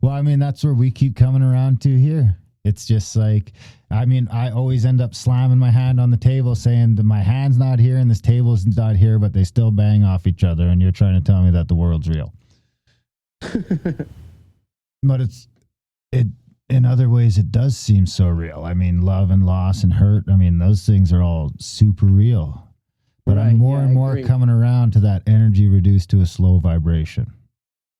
Well, I mean, that's where we keep coming around to here. It's just like, I mean, I always end up slamming my hand on the table saying that my hand's not here and this table's not here, but they still bang off each other, and you're trying to tell me that the world's real. But in other ways, it does seem so real. I mean, love and loss and hurt, I mean, those things are all super real. But Right, I'm more yeah, and I more agree. coming around to that energy reduced to a slow vibration.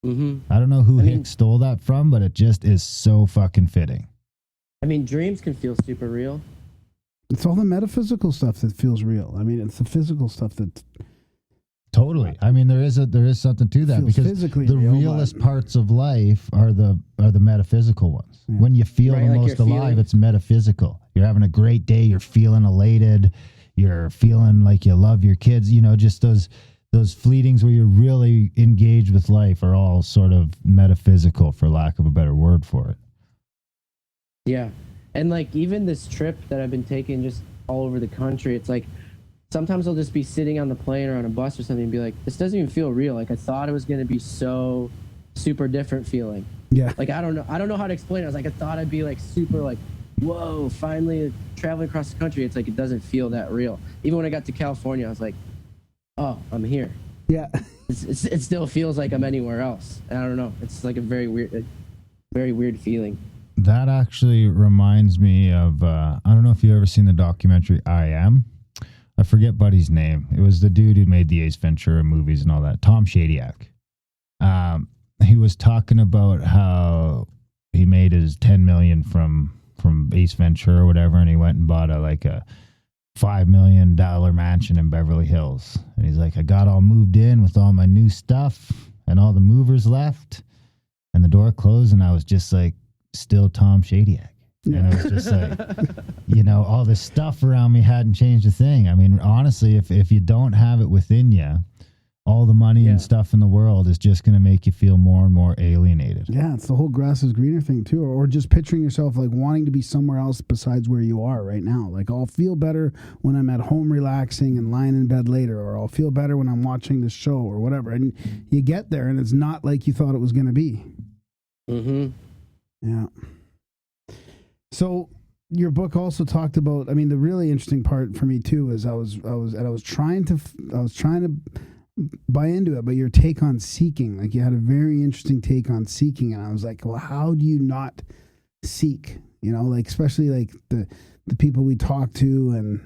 I don't know who Hicks stole that from, but it just is so fucking fitting. I mean, dreams can feel super real. It's all the metaphysical stuff that feels real. I mean, it's the physical stuff that Totally. I mean, there is something to that, feels because physically the real, realest but- parts of life are the metaphysical ones. Yeah. When you feel Right, the like most you're alive, feeling- it's metaphysical. You're having a great day. You're feeling elated. You're feeling like you love your kids. You know, just those fleetings where you're really engaged with life are all sort of metaphysical, for lack of a better word for it. Yeah. And like even this trip that I've been taking just all over the country, it's like sometimes I'll just be sitting on the plane or on a bus or something and be like, this doesn't even feel real. Like I thought it was going to be so super different feeling. yeah. Like I don't know how to explain it. I was like, I thought I'd be like super like whoa, finally traveling across the country. It's like it doesn't feel that real. Even when I got to California, I was like, oh, I'm here. Yeah. It still feels like I'm anywhere else. I don't know. It's like a very weird feeling. That actually reminds me of, I don't know if you've ever seen the documentary I Am. I forget Buddy's name. It was the dude who made the Ace Ventura movies and all that. Tom Shadyac. He was talking about how he made his $10 million from Ace Ventura or whatever, and he went and bought a $5 million mansion in Beverly Hills. And he's like, I got all moved in with all my new stuff, and all the movers left, and the door closed, and I was just like, still Tom Shadyac. Yeah. And it was just like, all this stuff around me hadn't changed a thing. I mean, honestly, if you don't have it within you, all the money and stuff in the world is just going to make you feel more and more alienated. Yeah, it's the whole grass is greener thing too, or just picturing yourself like wanting to be somewhere else besides where you are right now. Like, I'll feel better when I'm at home relaxing and lying in bed later, or I'll feel better when I'm watching this show or whatever. And you get there and it's not like you thought it was going to be. Mm-hmm. Yeah. So your book also talked about, I mean, the really interesting part for me too is I was trying to buy into it, but your take on seeking, like you had a very interesting take on seeking, and I was like, well, how do you not seek? Like, especially like the people we talk to and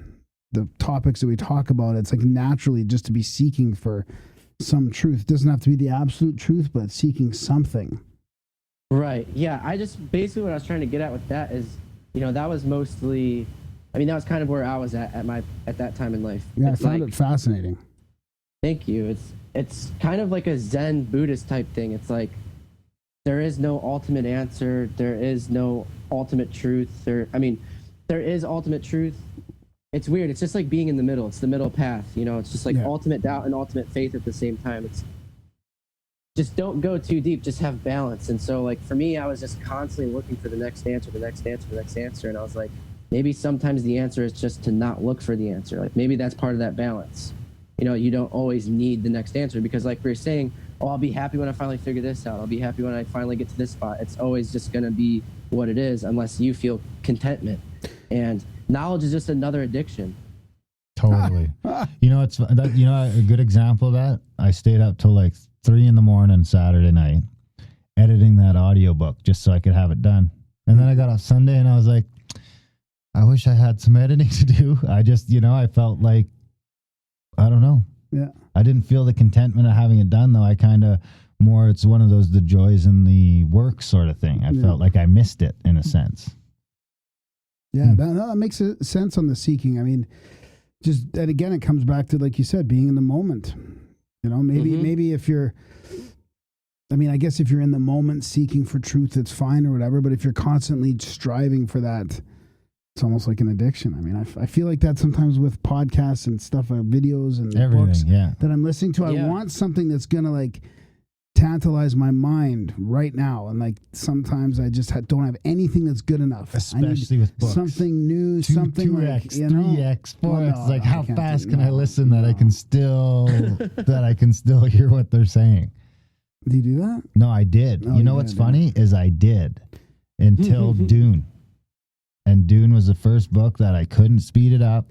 the topics that we talk about, it's like naturally just to be seeking for some truth. It doesn't have to be the absolute truth, but seeking something. Right. Yeah. I just basically what I was trying to get at with that is, that was mostly, I mean, that was kind of where I was at that time in life. Yeah, I found it fascinating. Thank you. It's kind of like a Zen Buddhist type thing. It's like there is no ultimate answer. There is no ultimate truth. There is ultimate truth. It's weird. It's just like being in the middle. It's the middle path. It's just like ultimate doubt and ultimate faith at the same time. It's just don't go too deep. Just have balance. And so, like, for me, I was just constantly looking for the next answer, and I was like, maybe sometimes the answer is just to not look for the answer. Like, maybe that's part of that balance. You don't always need the next answer, because like we were saying, I'll be happy when I finally figure this out. I'll be happy when I finally get to this spot. It's always just going to be what it is unless you feel contentment. And knowledge is just another addiction. Totally. A good example of that, I stayed up till like 3 a.m. Saturday night editing that audiobook just so I could have it done. And then I got off Sunday and I was like, I wish I had some editing to do. I just, I felt like, I don't know. Yeah. I didn't feel the contentment of having it done, though. I kind of it's one of those, the joys in the work sort of thing. I felt like I missed it in a sense. Yeah, that makes sense on the seeking. I mean, and again, it comes back to, like you said, being in the moment. Maybe if you're, I guess if you're in the moment seeking for truth, it's fine or whatever. But if you're constantly striving for that, it's almost like an addiction. I mean, I feel like that sometimes with podcasts and stuff, videos and books that I'm listening to. I want something that's going to like tantalize my mind right now. And like sometimes I just don't have anything that's good enough. Especially with books. Something new, something 2X, like, 3X, 4X. Like how fast can I listen that I can still hear what they're saying? Do you do that? No, I did. You know what's funny is I did until Dune. And Dune was the first book that I couldn't speed it up.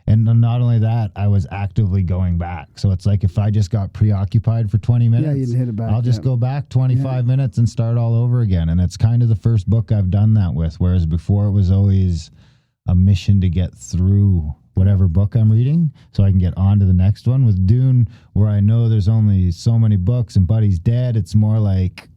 And not only that, I was actively going back. So it's like if I just got preoccupied for 20 minutes, you'd hit it back, I'll just go back 25 minutes and start all over again. And it's kind of the first book I've done that with, whereas before it was always a mission to get through whatever book I'm reading so I can get on to the next one. With Dune, where I know there's only so many books and Buddy's dead, it's more like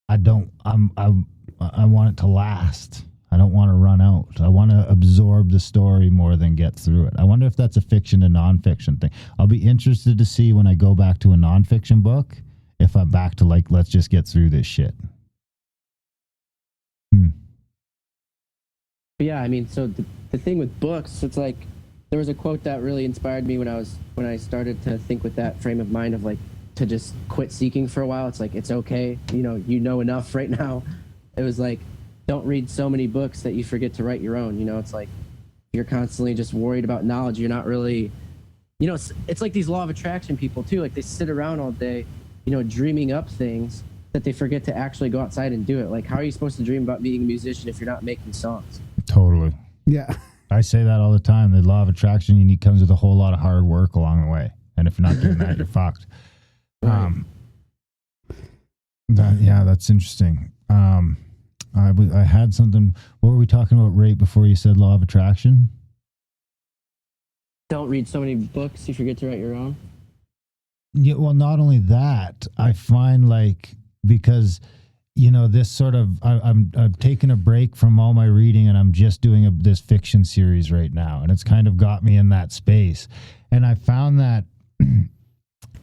I want it to last. I don't want to run out. I want to absorb the story more than get through it. I wonder if that's a fiction to nonfiction thing. I'll be interested to see when I go back to a nonfiction book if I'm back to like, let's just get through this shit. Yeah, I mean, so the thing with books, it's like there was a quote that really inspired me when I started to think with that frame of mind of like to just quit seeking for a while. It's like, it's okay. You know enough right now. It was like, don't read so many books that you forget to write your own. It's like you're constantly just worried about knowledge. You're not really, it's like these law of attraction people too. Like they sit around all day, dreaming up things that they forget to actually go outside and do it. Like, how are you supposed to dream about being a musician if you're not making songs? Yeah. I say that all the time. The law of attraction, you need comes with a whole lot of hard work along the way. And if you're not doing that, you're fucked. Right. That's interesting. I had something. What were we talking about right before you said law of attraction? Don't read so many books. You forget to write your own. Yeah, well, not only that, I find because this sort of I've taken a break from all my reading and I'm just doing this fiction series right now, and it's kind of got me in that space. And I found that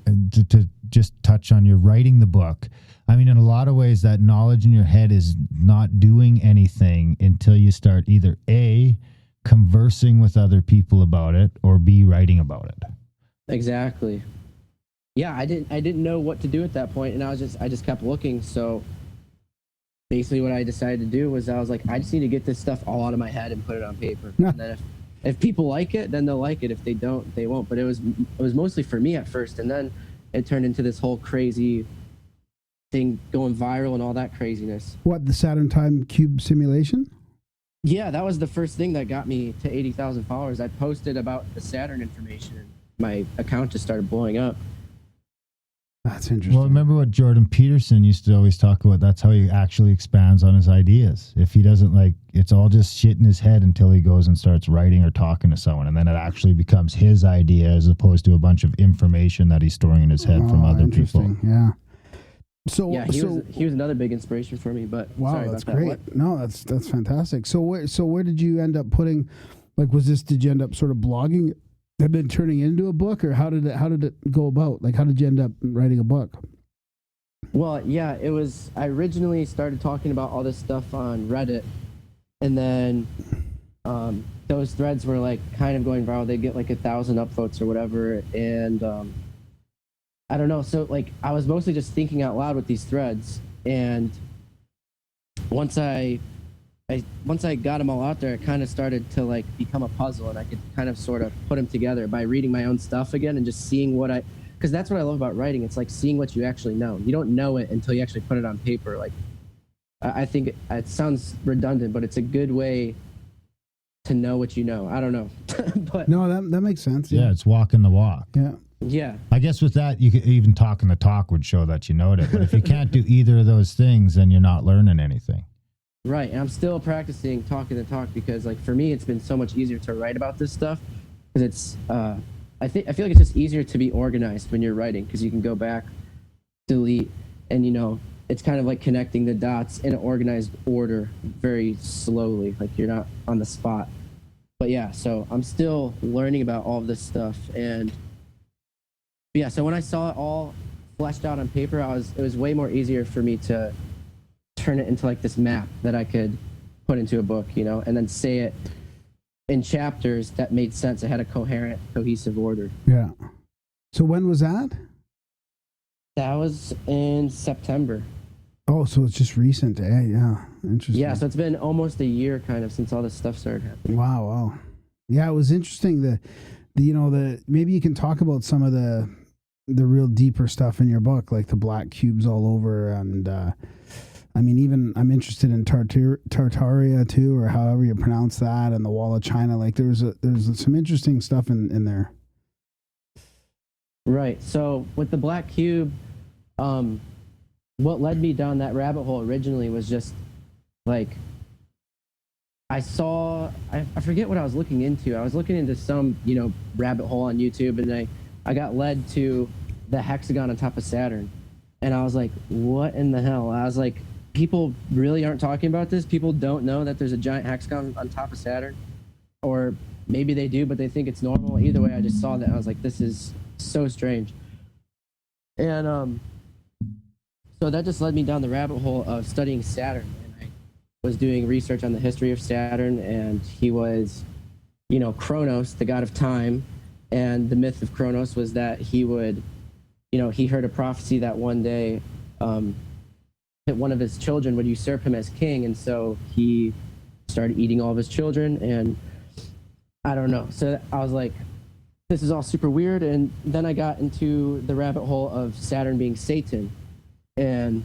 to just touch on your writing the book. I mean, in a lot of ways, that knowledge in your head is not doing anything until you start either A, conversing with other people about it, or B, writing about it. Exactly. Yeah, I didn't know what to do at that point, and I just kept looking. So basically what I decided to do was I was like, I just need to get this stuff all out of my head and put it on paper. Yeah. And then if people like it, then they'll like it. If they don't, they won't. But it was mostly for me at first, and then it turned into this whole crazy thing going viral and all that craziness. What, the Saturn Time Cube Simulation? Yeah, that was the first thing that got me to 80,000 followers. I posted about the Saturn information, and my account just started blowing up. That's interesting. Well, remember what Jordan Peterson used to always talk about? That's how he actually expands on his ideas. If he doesn't it's all just shit in his head until he goes and starts writing or talking to someone. And then it actually becomes his idea as opposed to a bunch of information that he's storing in his head from other people. Yeah. So yeah, he was another big inspiration for me. But wow, sorry that's about great. That. No, that's fantastic. So where did you end up putting? Did you end up sort of blogging and then turning into a book, or how did it go about? How did you end up writing a book? Well, yeah, it was. I originally started talking about all this stuff on Reddit, and then those threads were kind of going viral. They get 1,000 upvotes or whatever, and I don't know. So I was mostly just thinking out loud with these threads, and once I got them all out there, it kind of started to become a puzzle, and I could kind of sort of put them together by reading my own stuff again and just seeing because that's what I love about writing. It's seeing what you actually know. You don't know it until you actually put it on paper. I think it sounds redundant, but it's a good way to know what you know. I don't know. But no, that makes sense. Yeah, it's walking the walk. Yeah. Yeah. I guess with that, you could even talking the talk would show that you know it. But if you can't do either of those things, then you're not learning anything. Right, and I'm still practicing talking the talk because, for me, it's been so much easier to write about this stuff because it's. I feel like it's just easier to be organized when you're writing because you can go back, delete, and it's kind of like connecting the dots in an organized order very slowly, you're not on the spot. But yeah, so I'm still learning about all of this stuff, and yeah, so when I saw it all fleshed out on paper, it was way more easier for me to turn it into this map that I could put into a book, and then say it in chapters that made sense. It had a coherent, cohesive order. Yeah. So when was that? That was in September. Oh, so it's just recent. Yeah. Interesting. Yeah, so it's been almost a year kind of since all this stuff started happening. Wow. Yeah, it was interesting. The maybe you can talk about some of the real deeper stuff in your book, like the black cubes all over, and even I'm interested in Tartaria too, or however you pronounce that, and the Wall of China. There's some interesting stuff in there. Right. So with the black cube, what led me down that rabbit hole originally was just I forget what I was looking into. I was looking into some rabbit hole on YouTube, and I got led to the hexagon on top of Saturn, and I was like, what in the hell? I was like, people really aren't talking about this. People don't know that there's a giant hexagon on top of Saturn, or maybe they do, but they think it's normal. Either way, I just saw that and I was like, this is so strange. And so that just led me down the rabbit hole of studying Saturn, and I was doing research on the history of Saturn, and he was, Kronos, the god of time, and the myth of Kronos was that he would, he heard a prophecy that one day that one of his children would usurp him as king, and so he started eating all of his children, and I don't know. So I was like, this is all super weird, and then I got into the rabbit hole of Saturn being Satan, and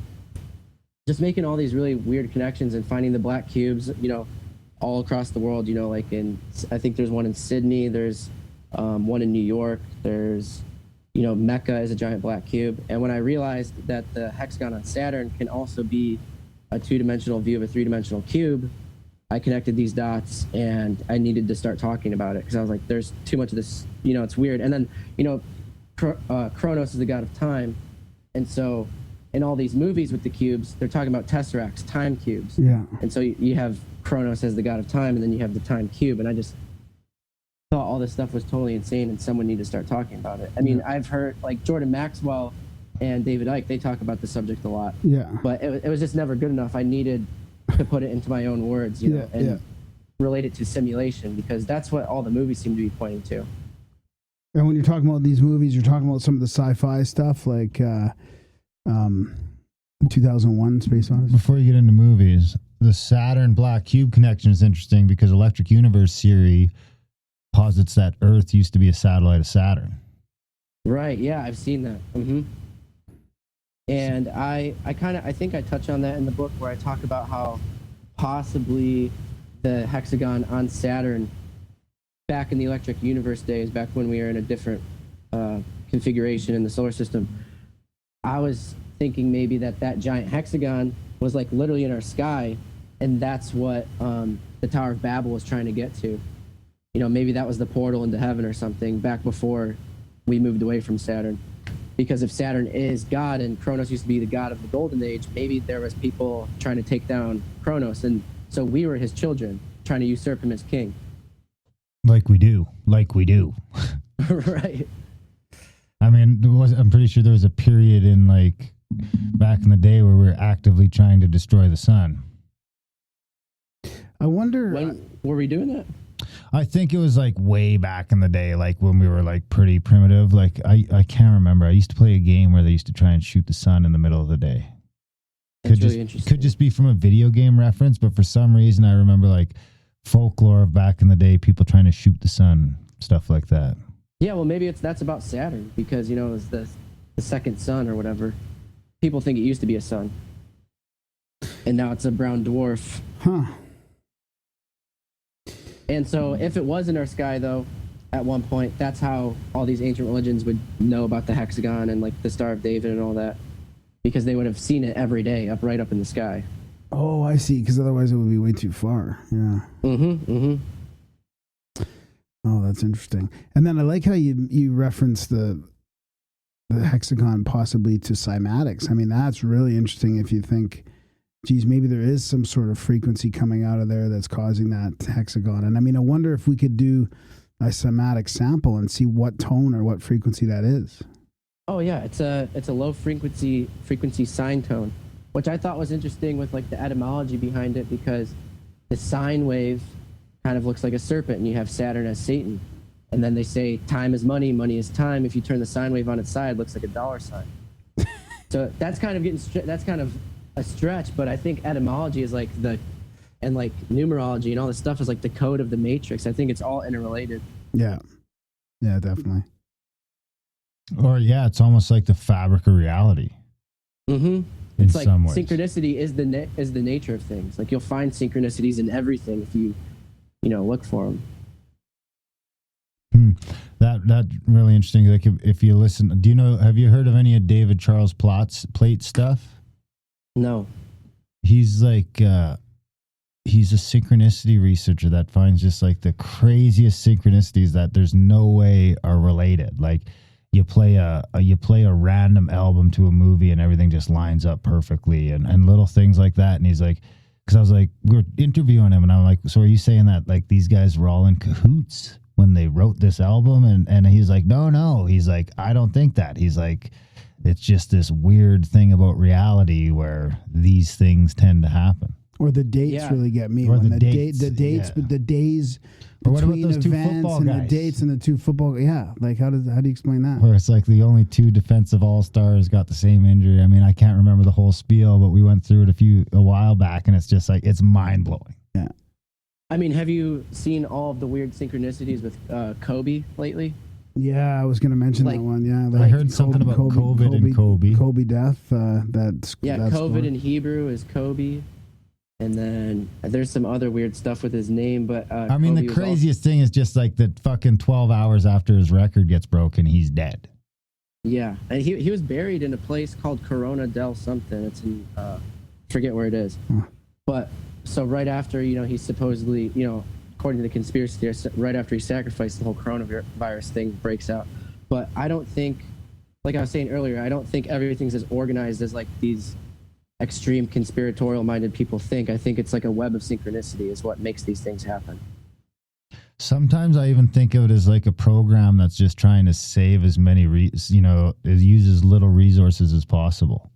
just making all these really weird connections and finding the black cubes, all across the world. Like I think there's one in Sydney. There's one in New York. There's Mecca is a giant black cube. And when I realized that the hexagon on Saturn can also be a 2-dimensional view of a 3-dimensional cube, I connected these dots, and I needed to start talking about it because I was like, there's too much of this, it's weird. And then, Kronos is the god of time. And so in all these movies with the cubes, they're talking about tesseracts, time cubes. Yeah. And so you have Kronos as the god of time, and then you have the time cube. And I just thought all this stuff was totally insane, and someone needed to start talking about it. I mean, I've heard like Jordan Maxwell and David Icke, they talk about the subject a lot. Yeah. But it was just never good enough. I needed to put it into my own words, and relate it to simulation, because that's what all the movies seem to be pointing to. And when you're talking about these movies, you're talking about some of the sci-fi stuff, like 2001: Space Odyssey. Before you get into movies, the Saturn black cube connection is interesting because Electric Universe theory posits that Earth used to be a satellite of Saturn. Right. Yeah, I've seen that. Mm-hmm. And I think I touch on that in the book, where I talk about how possibly the hexagon on Saturn back in the Electric Universe days, back when we were in a different configuration in the solar system, I was thinking maybe that giant hexagon was like literally in our sky, and that's what the Tower of Babel was trying to get to. Maybe that was the portal into heaven or something back before we moved away from Saturn. Because if Saturn is God and Kronos used to be the god of the Golden Age, maybe there was people trying to take down Kronos, and so we were his children trying to usurp him as king. Like we do. Right. I mean, I'm pretty sure there was a period in like back in the day where we were actively trying to destroy the sun. I wonder, when were we doing that? I think it was like way back in the day, like when we were like pretty primitive. Like I can't remember. I used to play a game where they used to try and shoot the sun in the middle of the day. That's really interesting. Could just be from a video game reference, but for some reason I remember like folklore of back in the day, people trying to shoot the sun, stuff like that. Yeah, well, maybe that's about Saturn, because it was the second sun or whatever. People think it used to be a sun, and now it's a brown dwarf. huh? And so if it was in our sky, though, at one point, that's how all these ancient religions would know about the hexagon and like the Star of David and all that, because they would have seen it every day right up in the sky. Oh, I see. Because otherwise it would be way too far. Yeah. Oh, that's interesting. And then I like how you reference the hexagon possibly to cymatics. I mean, that's really interesting if you think, geez, maybe there is some sort of frequency coming out of there that's causing that hexagon. And I mean, I wonder if we could do a cymatic sample and see what tone or what frequency that is. Oh yeah, it's a low frequency sine tone, which I thought was interesting with like the etymology behind it, because the sine wave kind of looks like a serpent, and you have Saturn as Satan. And then they say time is money, money is time. If you turn the sine wave on its side, it looks like a dollar sign. So that's kind of a stretch, but I think etymology is like and like numerology and all this stuff is like the code of the matrix. I think it's all interrelated. Yeah. Yeah, definitely. Or yeah, it's almost like the fabric of reality. Mm-hmm. In It's like some ways. synchronicity is the nature of things. Like you'll find synchronicities in everything if you look for them. That really interesting. Like if you listen, have you heard of any of David Charles Plate stuff? No. He's like he's a synchronicity researcher that finds just like the craziest synchronicities that there's no way are related. Like you play a random album to a movie and everything just lines up perfectly, and little things like that. And he's like, because I was like, we were interviewing him and I'm like, so are you saying that like these guys were all in cahoots when they wrote this album? And he's like, no. He's like, I don't think that. He's like, it's just this weird thing about reality where these things tend to happen. Or the dates really get me. Or when the dates, but the days or what about between those two events football and guys? the dates and the two football. Yeah, like how do you explain that? Where it's like the only two defensive all-stars got the same injury. I mean, I can't remember the whole spiel, but we went through it a while back, and it's just like, it's mind-blowing. Yeah. I mean, have you seen all of the weird synchronicities with Kobe lately? Yeah, I was going to mention that one. Yeah, I heard something about COVID and Kobe. Kobe death. That's COVID in Hebrew is Kobe. And then there's some other weird stuff with his name, but I mean, Kobe the was craziest thing is just like the fucking 12 hours after his record gets broken, he's dead. Yeah, and he was buried in a place called Corona del something. It's in forget where it is. But so right after, he supposedly, according to the conspiracy theorists, right after he sacrificed, the whole coronavirus thing breaks out. But I don't think, like I was saying earlier, I don't think everything's as organized as like these extreme conspiratorial-minded people think. I think it's like a web of synchronicity is what makes these things happen. Sometimes I even think of it as like a program that's just trying to save as many, use as little resources as possible.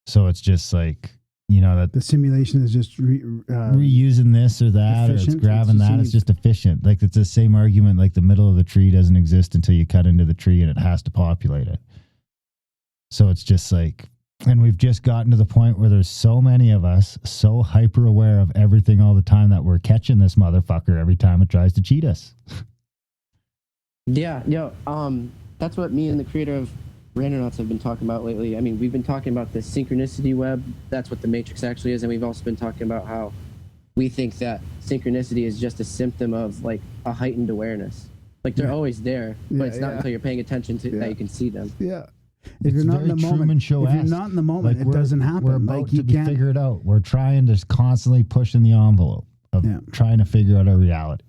So it's just like, that The simulation is just reusing this or that, efficient. or it's grabbing It's just that. It's just efficient. Like it's the same argument, like the middle of the tree doesn't exist until you cut into the tree and it has to populate it. So it's just like, and we've just gotten to the point where there's so many of us so hyper aware of everything all the time that we're catching this motherfucker every time it tries to cheat us. Yeah, that's what me and the creator of Randonauts have been talking about lately. I mean, we've been talking about the synchronicity web. That's what the matrix actually is. And we've also been talking about how we think that synchronicity is just a symptom of like a heightened awareness. Like they're always there, but it's not until you're paying attention to that you can see them. Yeah. If you're not in the moment, it doesn't happen. We're about to figure it out. We're trying to constantly pushing the envelope of trying to figure out our reality.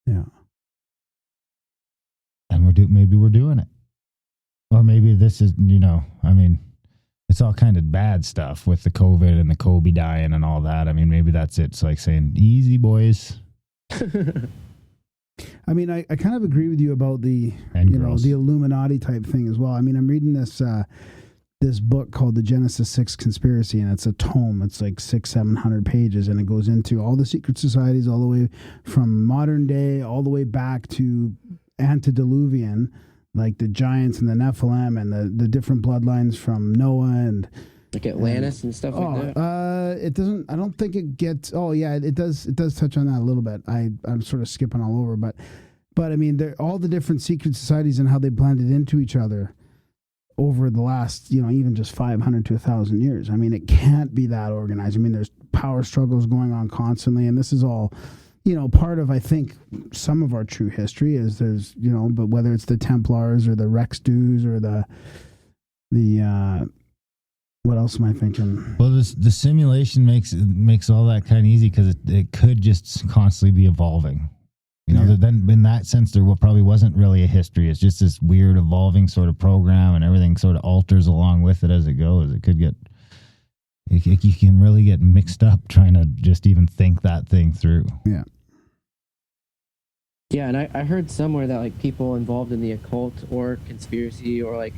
Yeah. And maybe we're doing it. Or maybe this is, it's all kind of bad stuff with the COVID and the Kobe dying and all that. I mean, maybe that's it. It's like saying, easy, boys. I mean, I kind of agree with you about the the Illuminati type thing as well. I mean, I'm reading this book called The Genesis 6 Conspiracy, and it's a tome. It's like 600-700 pages, and it goes into all the secret societies all the way from modern day all the way back to antediluvian, like the giants and the Nephilim and the different bloodlines from Noah and like Atlantis and stuff like that. It doesn't. I don't think it gets. Oh yeah, it does. It does touch on that a little bit. I'm sort of skipping all over, but I mean, all the different secret societies and how they blended into each other over the last, even just 500 to 1,000 years. I mean, it can't be that organized. I mean, there's power struggles going on constantly, and this is all, part of, I think, some of our true history is there's, but whether it's the Templars or the Rex Dews or the what else am I thinking? Well, the simulation makes all that kind of easy because it could just constantly be evolving. Then in that sense, there probably wasn't really a history. It's just this weird evolving sort of program, and everything sort of alters along with it as it goes. It could get, you can really get mixed up trying to just even think that thing through. Yeah. Yeah, and I heard somewhere that like people involved in the occult or conspiracy or like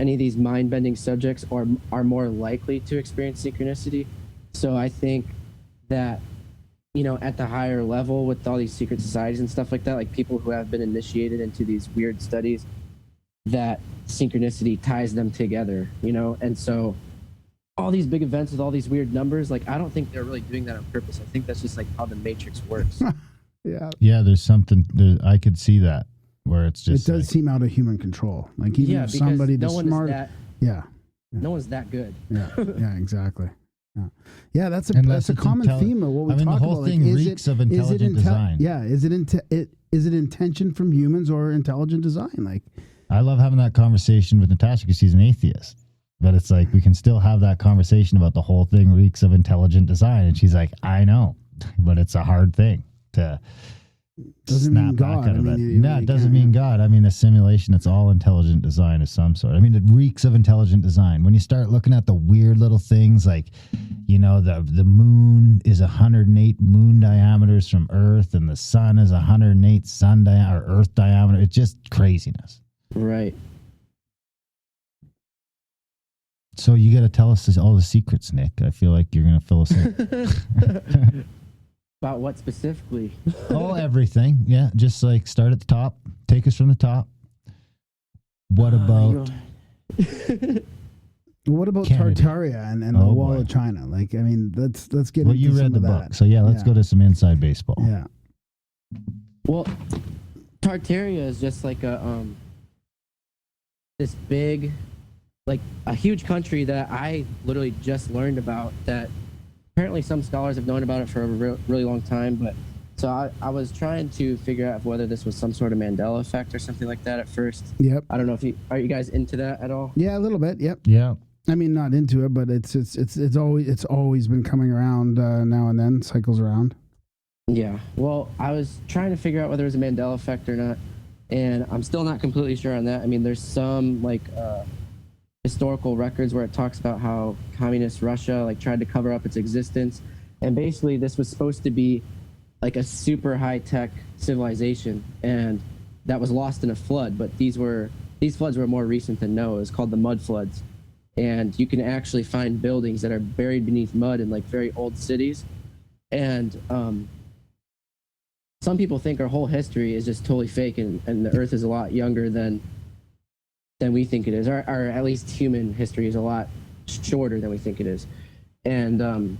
any of these mind-bending subjects are more likely to experience synchronicity. So I think that, at the higher level with all these secret societies and stuff like that, like people who have been initiated into these weird studies, that synchronicity ties them together, And so all these big events with all these weird numbers, like I don't think they're really doing that on purpose. I think that's just like how the matrix works. Yeah. Yeah, there's something I could see that where it's just it does seem out of human control. Like even if somebody no one's that good. Yeah, exactly. Yeah, that's a common theme of what we talk about. The whole thing reeks of intelligent design. Yeah, is it intention from humans or intelligent design? Like, I love having that conversation with Natasha because she's an atheist. But it's like we can still have that conversation about the whole thing reeks of intelligent design, and she's like, I know, but it's a hard thing to doesn't snap mean back God. out of it. No, it doesn't mean God. I mean, a simulation, it's all intelligent design of some sort. I mean, it reeks of intelligent design. When you start looking at the weird little things like, the moon is 108 moon diameters from Earth, and the sun is 108 Earth diameter. It's just craziness. Right. So you got to tell us all the secrets, Nick. I feel like you're going to fill us in. About what specifically? Oh, everything. Yeah, just like start at the top. Take us from the top. What about... What about Kennedy? Tartaria and the Wall of China? Like, I mean, let's get into you read some the of book, that. so let's go to some inside baseball. Yeah. Well, Tartaria is just like a this big like a huge country that I literally just learned about, that apparently some scholars have known about it for a really long time. But so I was trying to figure out whether this was some sort of Mandela effect or something like that at first. Yep. I don't know if are you guys into that at all? Yeah, a little bit. Yep. Yeah. I mean, not into it, but it's always been coming around now and then, cycles around. Yeah. Well, I was trying to figure out whether it was a Mandela effect or not, and I'm still not completely sure on that. I mean, there's some like historical records where it talks about how communist Russia like tried to cover up its existence, and basically this was supposed to be like a super high-tech civilization, and that was lost in a flood. But these floods were more recent than Noah. It was called the mud floods, and you can actually find buildings that are buried beneath mud in like very old cities. And some people think our whole history is just totally fake, and the Earth is a lot younger than we think it is, or at least human history is a lot shorter than we think it is. And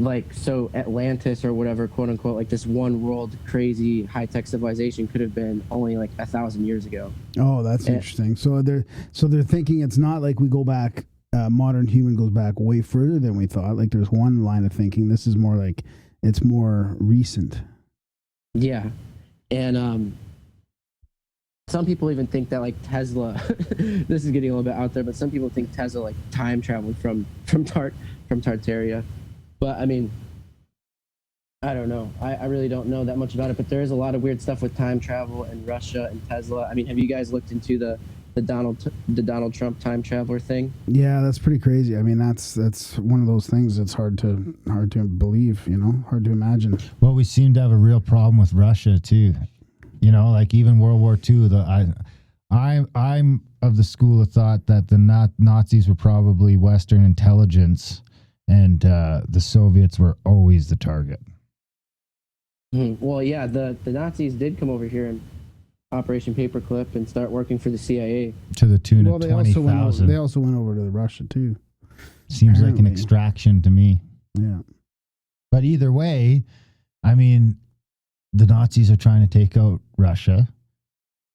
like, so Atlantis or whatever, quote unquote, like this one world crazy high-tech civilization could have been only like 1,000 years ago. Oh, that's interesting. So they're thinking it's not like we go back, modern human goes back way further than we thought. Like there's one line of thinking. This is more like it's more recent. Yeah. And some people even think that like Tesla, this is getting a little bit out there, but some people think Tesla like time traveled from Tartaria. But I mean, I don't know. I really don't know that much about it, but there is a lot of weird stuff with time travel and Russia and Tesla. I mean, have you guys looked into the Donald Trump time traveler thing? Yeah, that's pretty crazy. I mean, that's one of those things that's hard to believe, hard to imagine. Well, we seem to have a real problem with Russia too. Like even World War II, I'm of the school of thought that the Nazis were probably Western intelligence, and the Soviets were always the target. Well, yeah, the Nazis did come over here in Operation Paperclip and start working for the CIA. To the tune of 20,000. They also went over to Russia too. Seems like an extraction to me. Yeah. But either way, I mean, the Nazis are trying to take out Russia,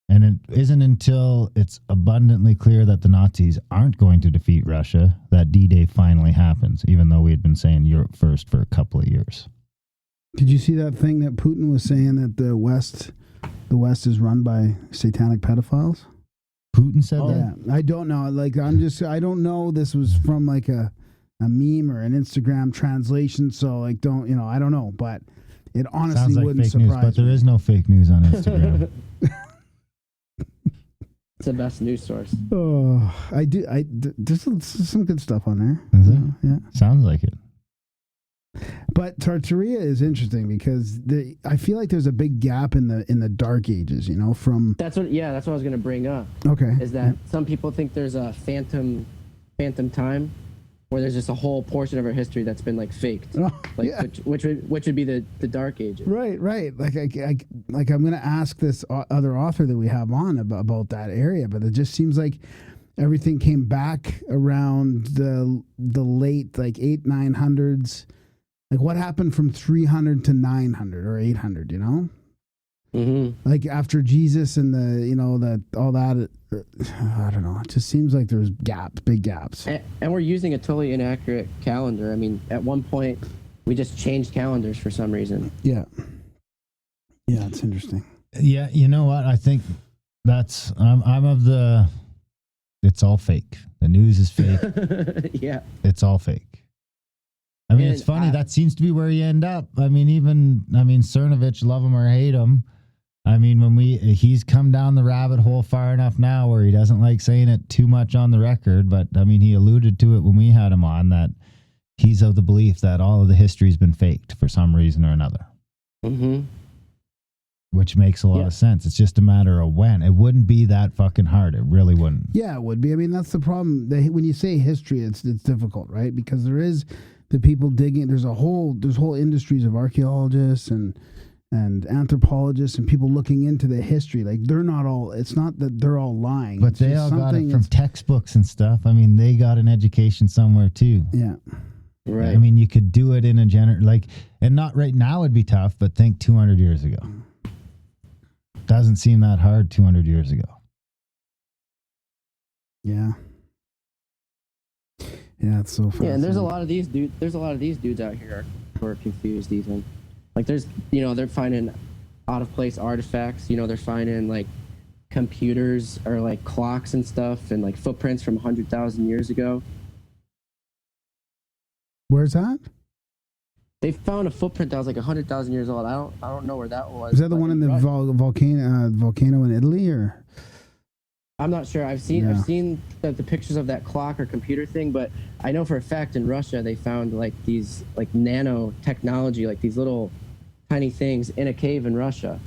and it isn't until it's abundantly clear that the Nazis aren't going to defeat Russia that D-Day finally happens, even though we had been saying Europe first for a couple of years. Did you see that thing that Putin was saying that the West is run by satanic pedophiles? Putin said that? Yeah. I don't know. Like, I don't know. This was from like a meme or an Instagram translation. So like, I don't know, but it honestly sounds like wouldn't fake surprise news, but me. there is no fake news on Instagram. It's the best news source. Oh, there's some good stuff on there. Is there? Yeah. Sounds like it. But Tartaria is interesting because I feel like there's a big gap in the Dark Ages, from... That's what I was going to bring up. Okay. Is that some people think there's a phantom time where there's just a whole portion of our history that's been like faked. Oh, like yeah. which would be the Dark Ages. Right. Like I'm going to ask this other author that we have on about that area, but it just seems like everything came back around the late like 900s. Like what happened from 300 to 900 or 800, Mm-hmm. Like after Jesus and all that, I don't know. It just seems like there's big gaps. And we're using a totally inaccurate calendar. I mean, at one point, we just changed calendars for some reason. Yeah. Yeah, it's interesting. Yeah, you know what? I think that's, I'm of the, it's all fake. The news is fake. Yeah. It's all fake. I mean, it's funny. That seems to be where you end up. I mean, Cernovich, love him or hate him. I mean, he's come down the rabbit hole far enough now where he doesn't like saying it too much on the record. But I mean, he alluded to it when we had him on that he's of the belief that all of the history's been faked for some reason or another. Mm-hmm. Which makes a lot of sense. It's just a matter of when. It wouldn't be that fucking hard. It really wouldn't. Yeah, it would be. I mean, that's the problem. When you say history, it's difficult, right? Because there is the people digging. There's whole industries of archaeologists and anthropologists and people looking into the history. Like they're not all. It's not that they're all lying. But they all got it from textbooks and stuff. I mean, they got an education somewhere too. Yeah. Right. I mean, you could do it in a and not right now would be tough, but think 200 years ago. Doesn't seem that hard 200 years ago. Yeah. Yeah, it's so funny. Yeah, and there's a lot of these dudes out here who are confused even. Like there's, they're finding out of place artifacts, they're finding like computers or like clocks and stuff and like footprints from 100,000 years ago. Where's that? They found a footprint that was like 100,000 years old. I don't know where that was. Is that the one in the volcano in Italy, or? I'm not sure. I've seen the pictures of that clock or computer thing, but I know for a fact in Russia they found like these like nanotechnology, like these little tiny things in a cave in Russia.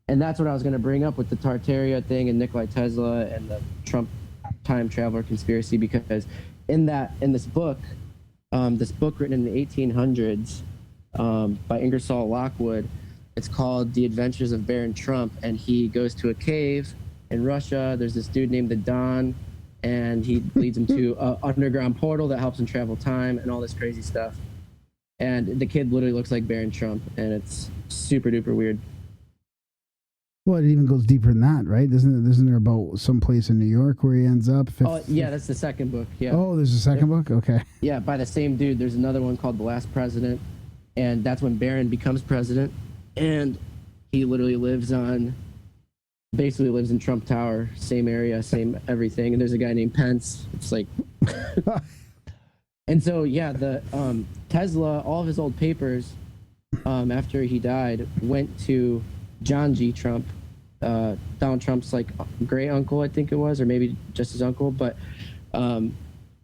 And that's what I was going to bring up with the Tartaria thing and Nikola Tesla and the Trump time traveler conspiracy, because in this book written in the 1800s by Ingersoll Lockwood, it's called The Adventures of Baron Trump, and he goes to a cave in Russia. There's this dude named the Don, and he leads him to an underground portal that helps him travel time and all this crazy stuff. And the kid literally looks like Baron Trump, and it's super duper weird. Well, it even goes deeper than that, right? Isn't there about some place in New York where he ends up? Yeah, that's the second book. Yeah. Oh, there's a second book? Okay. Yeah, by the same dude. There's another one called The Last President, and that's when Baron becomes president, and he literally lives in Trump Tower, same area, same everything. And there's a guy named Pence. It's like, and so yeah, the Tesla, all of his old papers, after he died, went to John G. Trump, Donald Trump's like great uncle, I think it was, or maybe just his uncle. But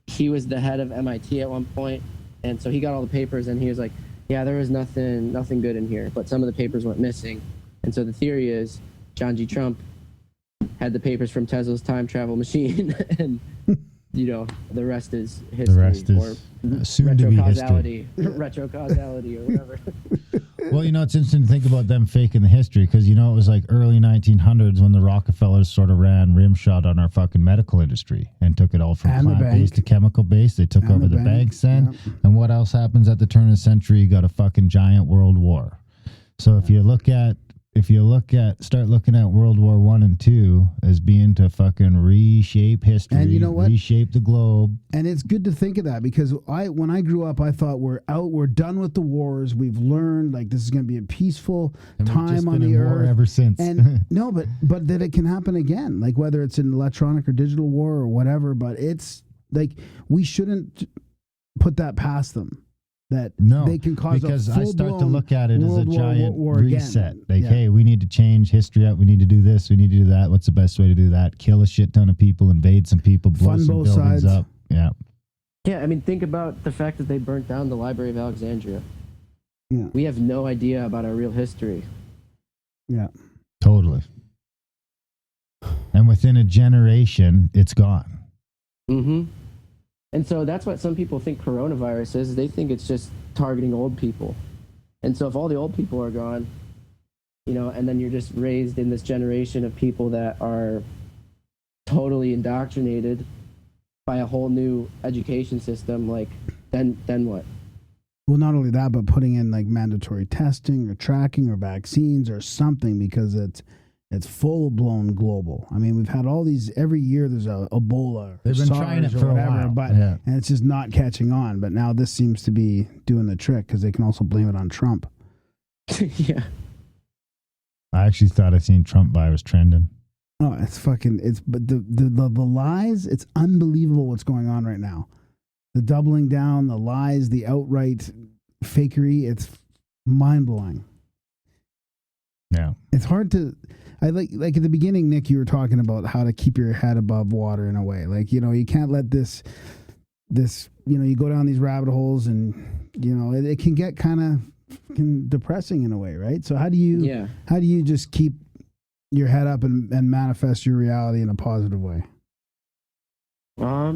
he was the head of MIT at one point, and so he got all the papers, and he was like, "Yeah, there was nothing good in here, but some of the papers went missing." And so the theory is John G. Trump had the papers from Tesla's time travel machine, and the rest is history. The rest is soon to be history. Retrocausality or whatever. Well, it's interesting to think about them faking the history, because it was like early 1900s when the Rockefellers sort of ran rimshot on our fucking medical industry and took it all from plant-based to chemical-based. They took over the banks then. Yep. And what else happens at the turn of the century? You got a fucking giant world war. So if you start looking at World War I and II as being to fucking reshape history, and you know what? Reshape the globe. And it's good to think of that, because when I grew up, I thought we're done with the wars. We've learned like this is going to be a peaceful time on the earth ever since. And no, but that it can happen again, like whether it's an electronic or digital war or whatever. But it's like we shouldn't put that past them. That they can cause because a I start to look at it as a giant reset. Again. Like, hey, we need to change history up. We need to do this. We need to do that. What's the best way to do that? Kill a shit ton of people, invade some people, blow some buildings sides up. Yeah. Yeah, I mean, think about the fact that they burnt down the Library of Alexandria. Yeah. We have no idea about our real history. Yeah. Totally. And within a generation, it's gone. Mm-hmm. And so that's what some people think coronavirus is. They think it's just targeting old people. And so if all the old people are gone, and then you're just raised in this generation of people that are totally indoctrinated by a whole new education system, like, then what? Well, not only that, but putting in like mandatory testing or tracking or vaccines or something, because it's full-blown global. I mean, we've had all these, every year there's a Ebola. They've been SARS trying it for whatever, a while. And it's just not catching on. But now this seems to be doing the trick, because they can also blame it on Trump. Yeah. I actually thought I seen Trump virus trending. Oh, but the lies, it's unbelievable what's going on right now. The doubling down, the lies, the outright fakery, it's mind-blowing. Yeah. It's hard to... I like at the beginning, Nick, you were talking about how to keep your head above water in a way. Like, you can't let this, you go down these rabbit holes, and, it can get kind of depressing in a way, right? So how do you just keep your head up and manifest your reality in a positive way? Or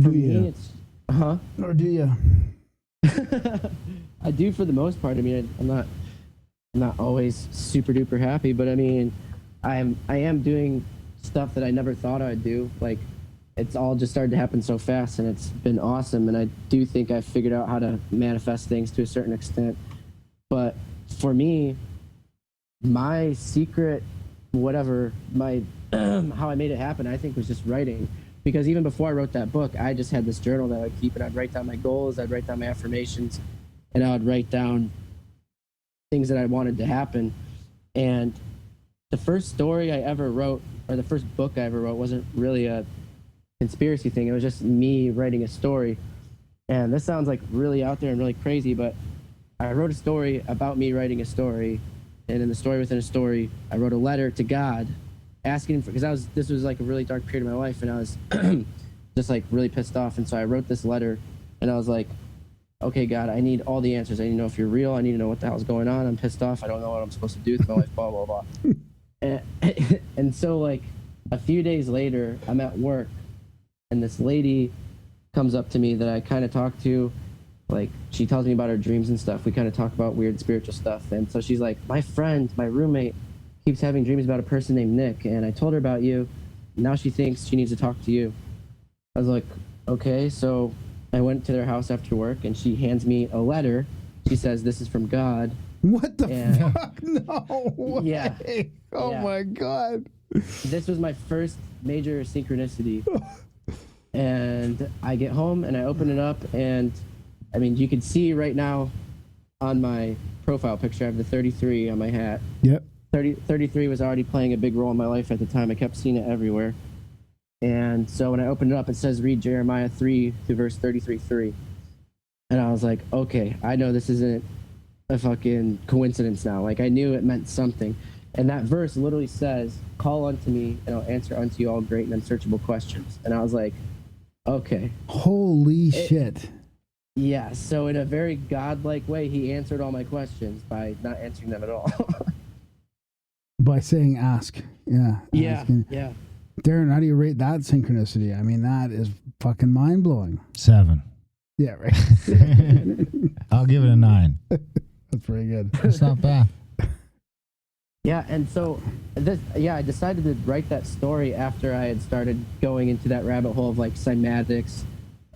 do you? Or do you? I do for the most part. I mean, I'm not always super duper happy, but I mean, I am doing stuff that I never thought I'd do. Like, it's all just started to happen so fast, and it's been awesome. And I do think I've figured out how to manifest things to a certain extent. But for me, my secret, how I made it happen, I think was just writing. because even before I wrote that book, I just had this journal that I'd keep, and I'd write down my goals, I'd write down my affirmations, and I would write down things that I wanted to happen. And the first story I ever wrote, or the first book I ever wrote, wasn't really a conspiracy thing. It was just me writing a story. And this sounds like really out there and really crazy, but I wrote a story about me writing a story. And in the story within a story, I wrote a letter to God asking for, because this was like a really dark period of my life, and I was just like really pissed off. And so I wrote this letter, and I was like, okay, God, I need all the answers. I need to know if you're real. I need to know what the hell's going on. I'm pissed off. I don't know what I'm supposed to do with my life, blah, blah, blah. And so like a few days later, I'm at work, and this lady comes up to me that I kind of talk to. Like, she tells me about her dreams and stuff. We kind of talk about weird spiritual stuff. And so she's like, my friend, my roommate, keeps having dreams about a person named Nick, and I told her about you. Now she thinks she needs to talk to you. I was like, okay. So I went to their house after work, and she hands me a letter. She says, this is from God. What the fuck? No way. Yeah. Oh Yeah. my God. This was my first major synchronicity. And I get home, and I open it up, and I mean, you can see right now on my profile picture, I have the 33 on my hat. Yep. 33 was already playing a big role in my life at the time. I kept seeing it everywhere. And so when I opened it up, it says, read Jeremiah 3 to verse 33:3. And I was like, okay, I know this isn't a fucking coincidence now. Like, I knew it meant something. And that verse literally says, call unto me, and I'll answer unto you all great and unsearchable questions. And I was like, okay. Holy shit. Yeah, so in a very godlike way, he answered all my questions by not answering them at all. By saying ask. Yeah. Yeah, Asking. yeah. Darren, how do you rate that synchronicity? I mean, that is fucking mind-blowing. 7. Yeah, right. I'll give it a 9. That's pretty good. It's not bad. Yeah, and so I decided to write that story after I had started going into that rabbit hole of like cymatics,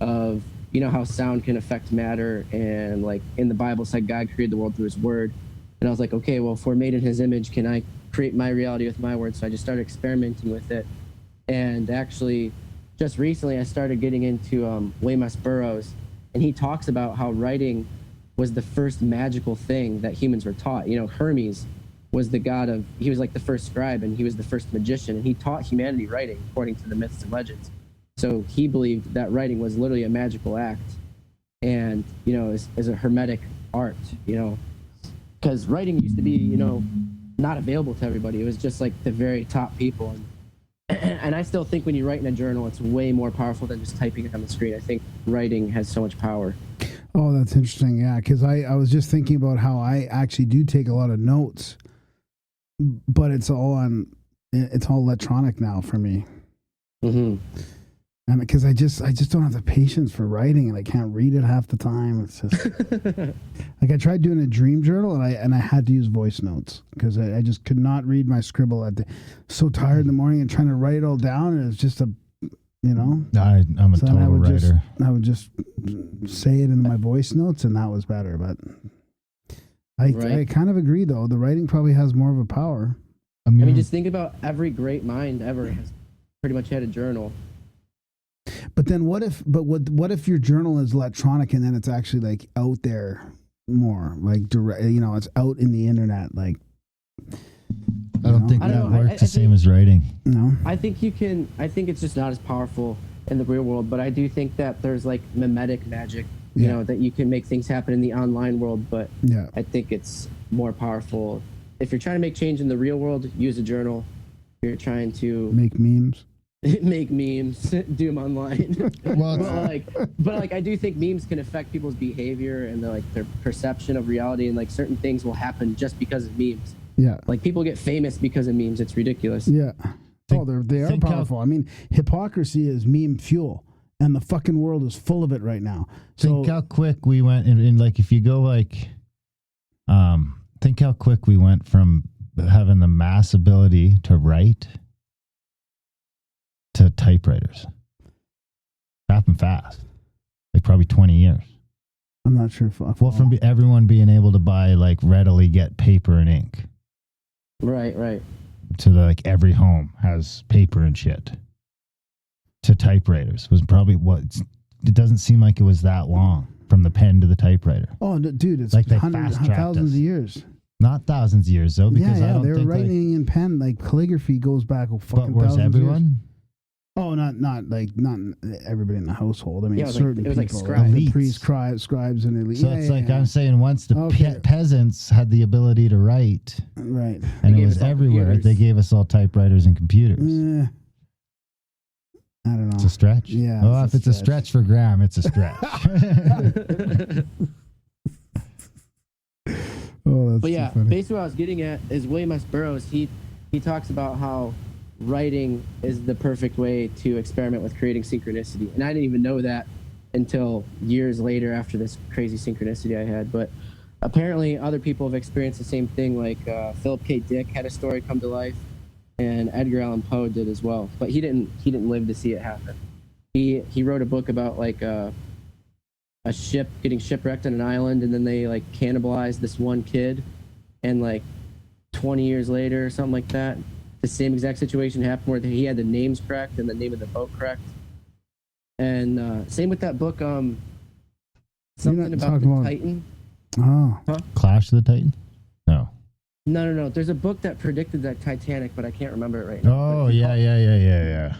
of, you know, how sound can affect matter, and like in the Bible said God created the world through his word. And I was like, okay, well, if we're made in his image, can I create my reality with my words? So I just started experimenting with it. And actually, just recently I started getting into Weymouth Burroughs, and he talks about how writing was the first magical thing that humans were taught. You know, Hermes was the god of, he was like the first scribe, and he was the first magician, and he taught humanity writing according to the myths and legends. So he believed that writing was literally a magical act, and, you know, is a hermetic art, you know, because writing used to be, you know, not available to everybody. It was just like the very top people. And I still think when you write in a journal, it's way more powerful than just typing it on the screen. I think writing has so much power. Oh, that's interesting. Yeah, because I was just thinking about how I actually do take a lot of notes, but it's all electronic now for me. Mm-hmm. And because I just don't have the patience for writing, and I can't read it half the time. It's just like I tried doing a dream journal, and I had to use voice notes because I just could not read my scribble. So tired in the morning and trying to write it all down, and it's just I'm a total writer. I would just say it in my voice notes, and that was better. But I kind of agree, though. The writing probably has more of a power. I mean, just think about every great mind ever has pretty much had a journal. But then what if your journal is electronic and then it's actually like out there more, like direct, you know, it's out in the internet, like. I don't think that works the same as writing. No. I think it's just not as powerful in the real world, but I do think that there's like mimetic magic, you know, that you can make things happen in the online world, but I think it's more powerful. If you're trying to make change in the real world, use a journal. If you're trying to make memes. Make memes, do them online. Well, but I do think memes can affect people's behavior and their perception of reality, and like certain things will happen just because of memes. Yeah, like people get famous because of memes. It's ridiculous. Yeah. They are powerful. I mean, hypocrisy is meme fuel, and the fucking world is full of it right now. Think how quick we went, and like if you go like, think how quick we went from having the mass ability to write to typewriters. Happened fast, like probably 20 years. I'm not sure if from everyone being able to buy, like, readily get paper and ink. Right. So that, like, every home has paper and shit. to typewriters was probably what. It doesn't seem like it was that long from the pen to the typewriter. Oh, dude, it's Like they hundreds, fast-tracked thousands us. of years. Not thousands of years though, because I don't they were think writing in pen. Like calligraphy goes back a But fucking was thousands of years. everyone? Oh, not everybody in the household. I mean, Yeah, it was certain it was like people, scribes. the Elites. priests, scribes, and elites. So it's like I'm saying, once the Okay. peasants had the ability to write, right. and They it gave was us all everywhere, computers. they gave us all typewriters and computers. I don't know. It's a stretch. Yeah, Oh, it's if it's a stretch for Graham, it's a stretch. Oh, that's But yeah, too funny. basically what I was getting at is William S. Burroughs, he talks about how writing is the perfect way to experiment with creating synchronicity. And I didn't even know that until years later after this crazy synchronicity I had. But apparently other people have experienced the same thing, like Philip K. Dick had a story come to life, and Edgar Allan Poe did as well. But he didn't live to see it happen. He wrote a book about like a ship getting shipwrecked on an island, and then they like cannibalized this one kid, and like 20 years later or something like that, the same exact situation happened where he had the names correct and the name of the boat correct. And same with that book, something about talking the about- Titan. Oh, Clash of the Titan? No. No. There's a book that predicted that Titanic, but I can't remember it right now. Oh, yeah.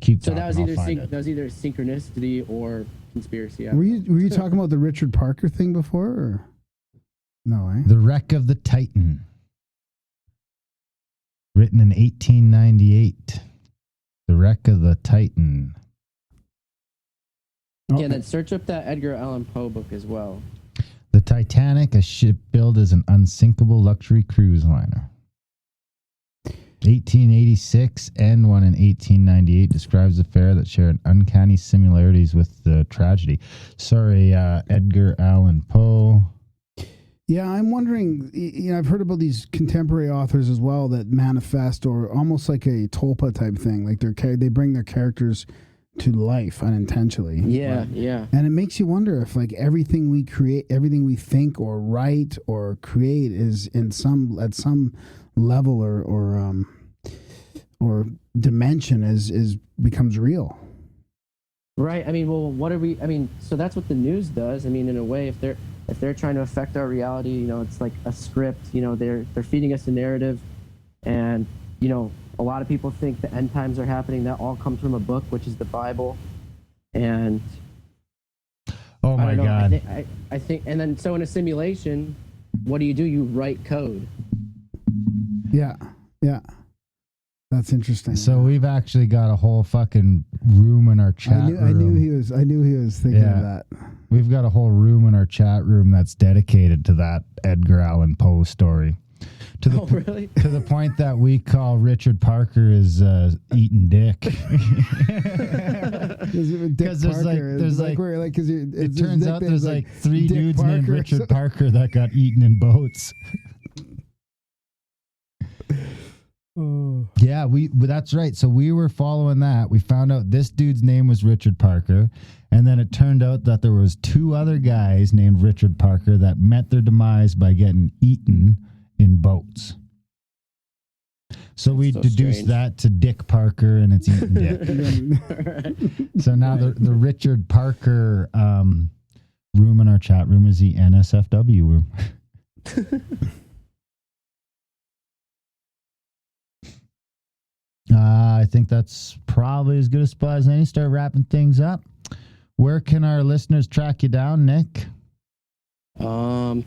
Keep So talking, that was I'll either find it. synchronicity or conspiracy. I were don't know. you talking about the Richard Parker thing before? Or? No, eh? The Wreck of the Titan. Written in 1898. The Wreck of the Titan. Oh, Yeah, and then search up that Edgar Allan Poe book as well. The Titanic, a ship billed as an unsinkable luxury cruise liner. 1886 and one in 1898 describes affair that shared uncanny similarities with the tragedy. Sorry, Edgar Allan Poe. Yeah, I'm wondering. I've heard about these contemporary authors as well that manifest, or almost like a tulpa type thing. Like they bring their characters to life unintentionally. Yeah, Right? yeah. And it makes you wonder if like everything we create, everything we think or write or create is at some level or dimension is becomes real. Right. I mean, well, what are we? I mean, so that's what the news does. I mean, in a way, if they're trying to affect our reality, it's like a script. They're feeding us a narrative, and a lot of people think the end times are happening. That all comes from a book, which is the Bible, and Oh I my don't know. God. I think, and then so in a simulation, what do? You write code. Yeah. That's interesting. So we've actually got a whole fucking room in our chat room. I knew he was thinking of that. We've got a whole room in our chat room that's dedicated to that Edgar Allan Poe story. Oh, really? To the point that we call Richard Parker is eating dick. Because It turns out there's like three dudes named Richard Parker that got eaten in boats. Oh. Yeah, that's right. So we were following that. We found out this dude's name was Richard Parker, and then it turned out that there was two other guys named Richard Parker that met their demise by getting eaten in boats. So we so deduced strange. that to Dick Parker, and it's eating dick. So now the Richard Parker room in our chat room is the NSFW room. I think that's probably as good a spot as any. Start wrapping things up. Where can our listeners track you down, Nick?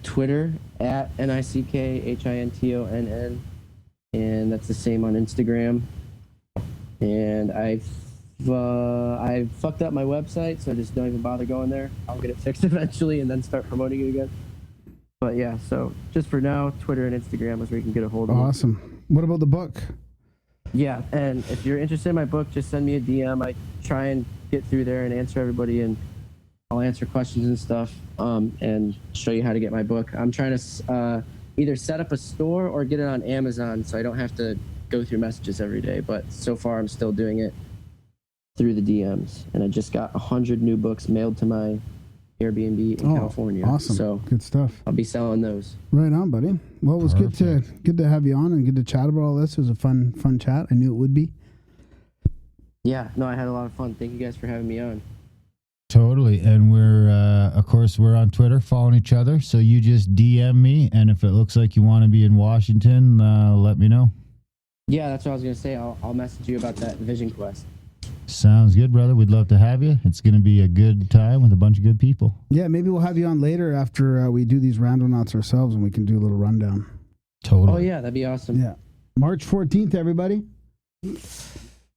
Twitter at NickHinton, and that's the same on Instagram. And I've fucked up my website, so just don't even bother going there. I'll get it fixed eventually and then start promoting it again. But yeah, so just for now, Twitter and Instagram is where you can get a hold of me. Awesome. What about the book? Yeah, and if you're interested in my book, just send me a DM. I try and get through there and answer everybody, and I'll answer questions and stuff, and show you how to get my book. I'm trying to either set up a store or get it on Amazon, so I don't have to go through messages every day. But so far, I'm still doing it through the DMs, and I just got 100 new books mailed to my Airbnb in California. Awesome. So good stuff. I'll be selling those. Right on, buddy. Well, it was good to have you on and good to chat about all this. It was a fun chat. I knew it would be. Yeah, no, I had a lot of fun. Thank you guys for having me on. Totally. And we're, of course, we're on Twitter following each other. So you just DM me. And if it looks like you want to be in Washington, let me know. Yeah, that's what I was going to say. I'll message you about that Vision Quest. Sounds good, brother. We'd love to have you. It's going to be a good time with a bunch of good people. Yeah, maybe we'll have you on later after we do these Randonauts ourselves and we can do a little rundown. Totally. Oh, yeah, that'd be awesome. Yeah. March 14th, everybody.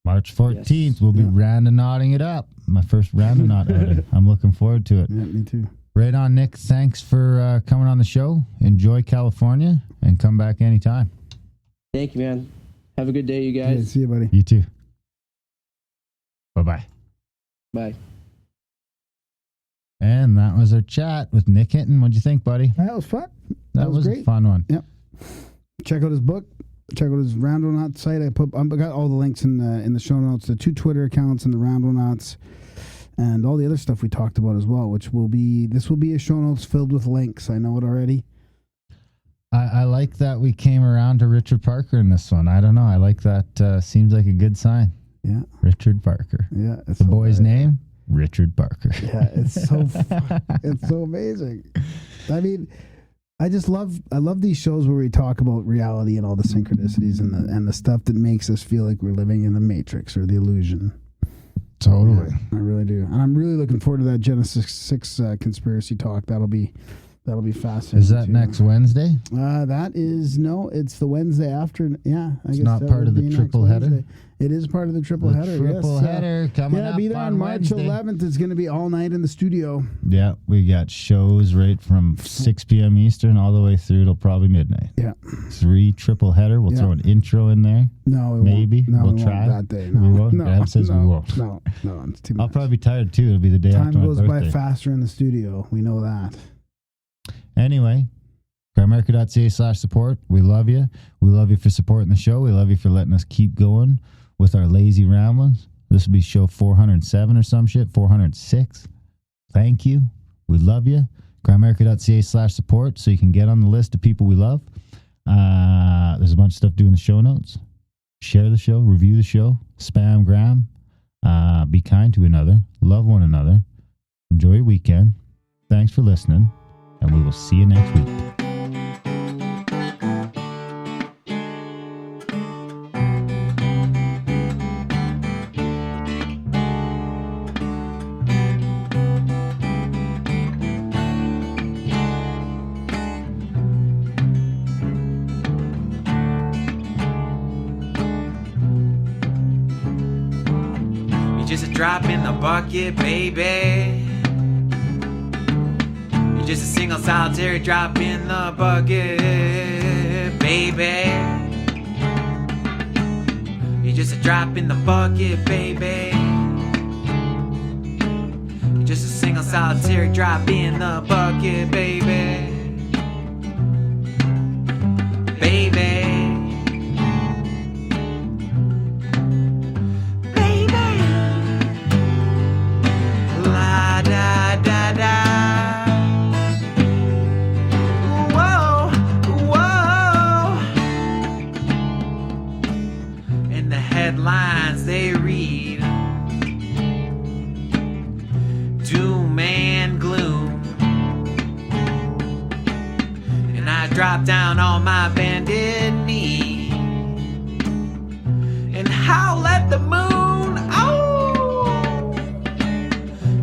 March 14th, Yes. we'll be randonauting it up. My first randonaut outing. I'm looking forward to it. Yeah, me too. Right on, Nick. Thanks for coming on the show. Enjoy California and come back anytime. Thank you, man. Have a good day, you Yeah, guys. see you, buddy. You too. Bye-bye. Bye. And that was our chat with Nick Hinton. What'd you think, buddy? That was fun. That was great. a fun one. Yep. Check out his book. Check out his Randonaut site. I got all the links in the show notes. The 2 Twitter accounts and the Randonauts, and all the other stuff we talked about as well. This will be a show notes filled with links. I know it already. I like that we came around to Richard Parker in this one. I don't know. I like that. Seems like a good sign. Yeah. Richard Parker. Yeah. It's The so boy's great. name? Richard Parker. Yeah. It's so it's so amazing. I mean, I love these shows where we talk about reality and all the synchronicities and the stuff that makes us feel like we're living in the Matrix or the illusion. Totally. Yeah, I really do. And I'm really looking forward to that Genesis 6 conspiracy talk. That'll be fascinating. Is that too. next Wednesday? It's the Wednesday after. Yeah, It's not part of the triple header? It is part of the triple The header. triple yes. header coming Yeah, up be there on March Wednesday. 11th. It's going to be all night in the studio. Yeah, we got shows right from 6 p.m. Eastern all the way through till probably midnight. Yeah. 3 triple header. We'll throw an intro in there. No, we Maybe. won't. No, We'll we try. won't that day. We No, won't? No, Gab says we won't. No, it's too I'll much. probably be tired too. It'll be the day Time after my goes birthday. by faster in the studio. We know that. Anyway, Grimerica.ca/support. We love you. We love you for supporting the show. We love you for letting us keep going with our lazy ramblings. This will be show 407 or some shit, 406. Thank you. We love you. Grimerica.ca/support so you can get on the list of people we love. There's a bunch of stuff doing the show notes. Share the show, review the show, spam Gram. Be kind to another. Love one another. Enjoy your weekend. Thanks for listening, and we will see you next week. You just a drop in the bucket, baby. You're just a single solitary drop in the bucket, baby. You're just a drop in the bucket, baby. You're just a single solitary drop in the bucket, baby. Baby. Headlines they read doom and gloom, and I drop down on my bended knee and howl at the moon. Oh,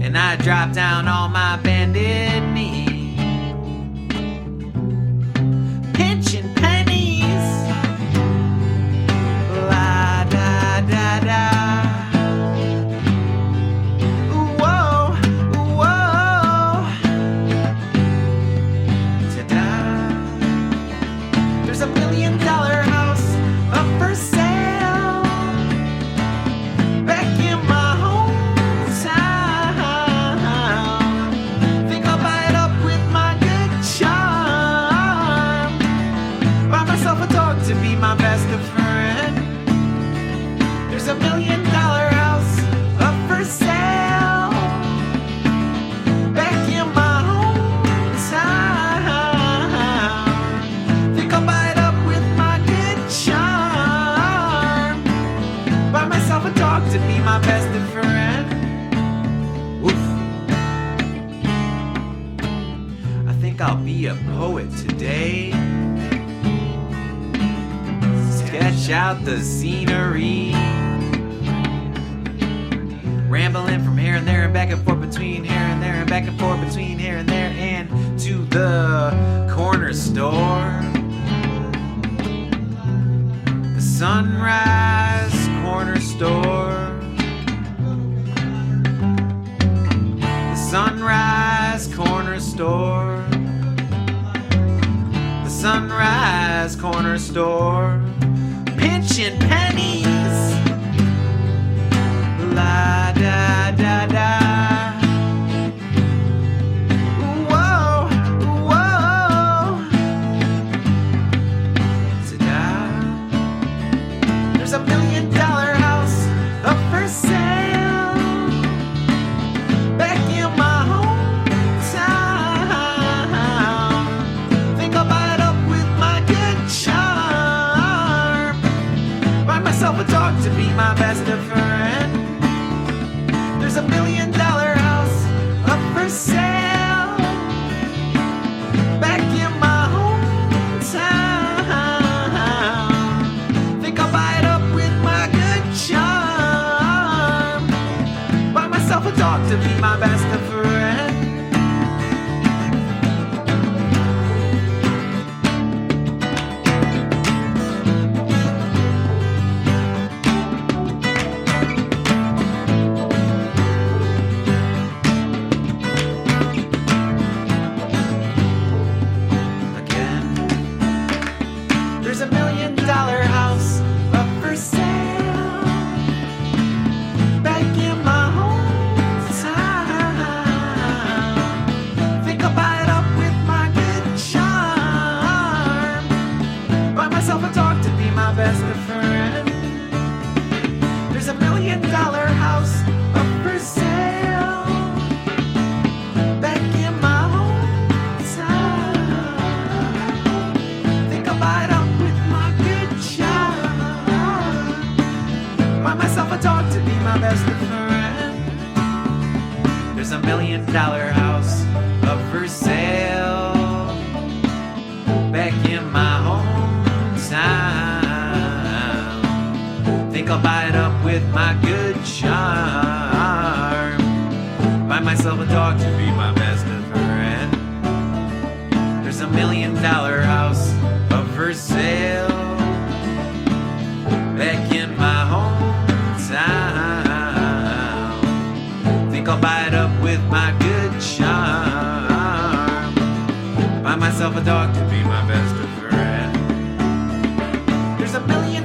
and I drop down on my bended knee, pinching pennies. Whoa, whoa. Ta-da. There's $1 million house up for sale back in my hometown. poet today. Sketch out the scenery. Rambling from here and there and back and forth between here and there and back and forth between here and there and to the corner store. The Sunrise Corner Store. The Sunrise Corner Store. The Sunrise Corner Store. Pinching pennies. La da da da. Whoa, whoa. Ta-da. There's $1 million house up for sale back in my hometown. Think I'll buy it up with my good charm. Buy myself a dog to be my best friend. There's $1 million house up for sale back in my hometown. Think I'll buy it up with my good charm. Buy myself a dog to be my best friend. There's $1 million house up for sale back in my hometown. Think I'll buy it up with my good charm. Buy myself a dog to be my best friend. There's $1 million house up for sale back in my hometown. Think I'll buy it up. Buy myself a dog to be my best friend. There's $1 million house up for sale back in my hometown. Think I'll buy it up with my good charm. Buy myself a dog to be my best friend. There's $1 million house up for sale back in my hometown. Think I'll buy it up with my good charm. Buy myself a dog to be my best friend. There's $1 million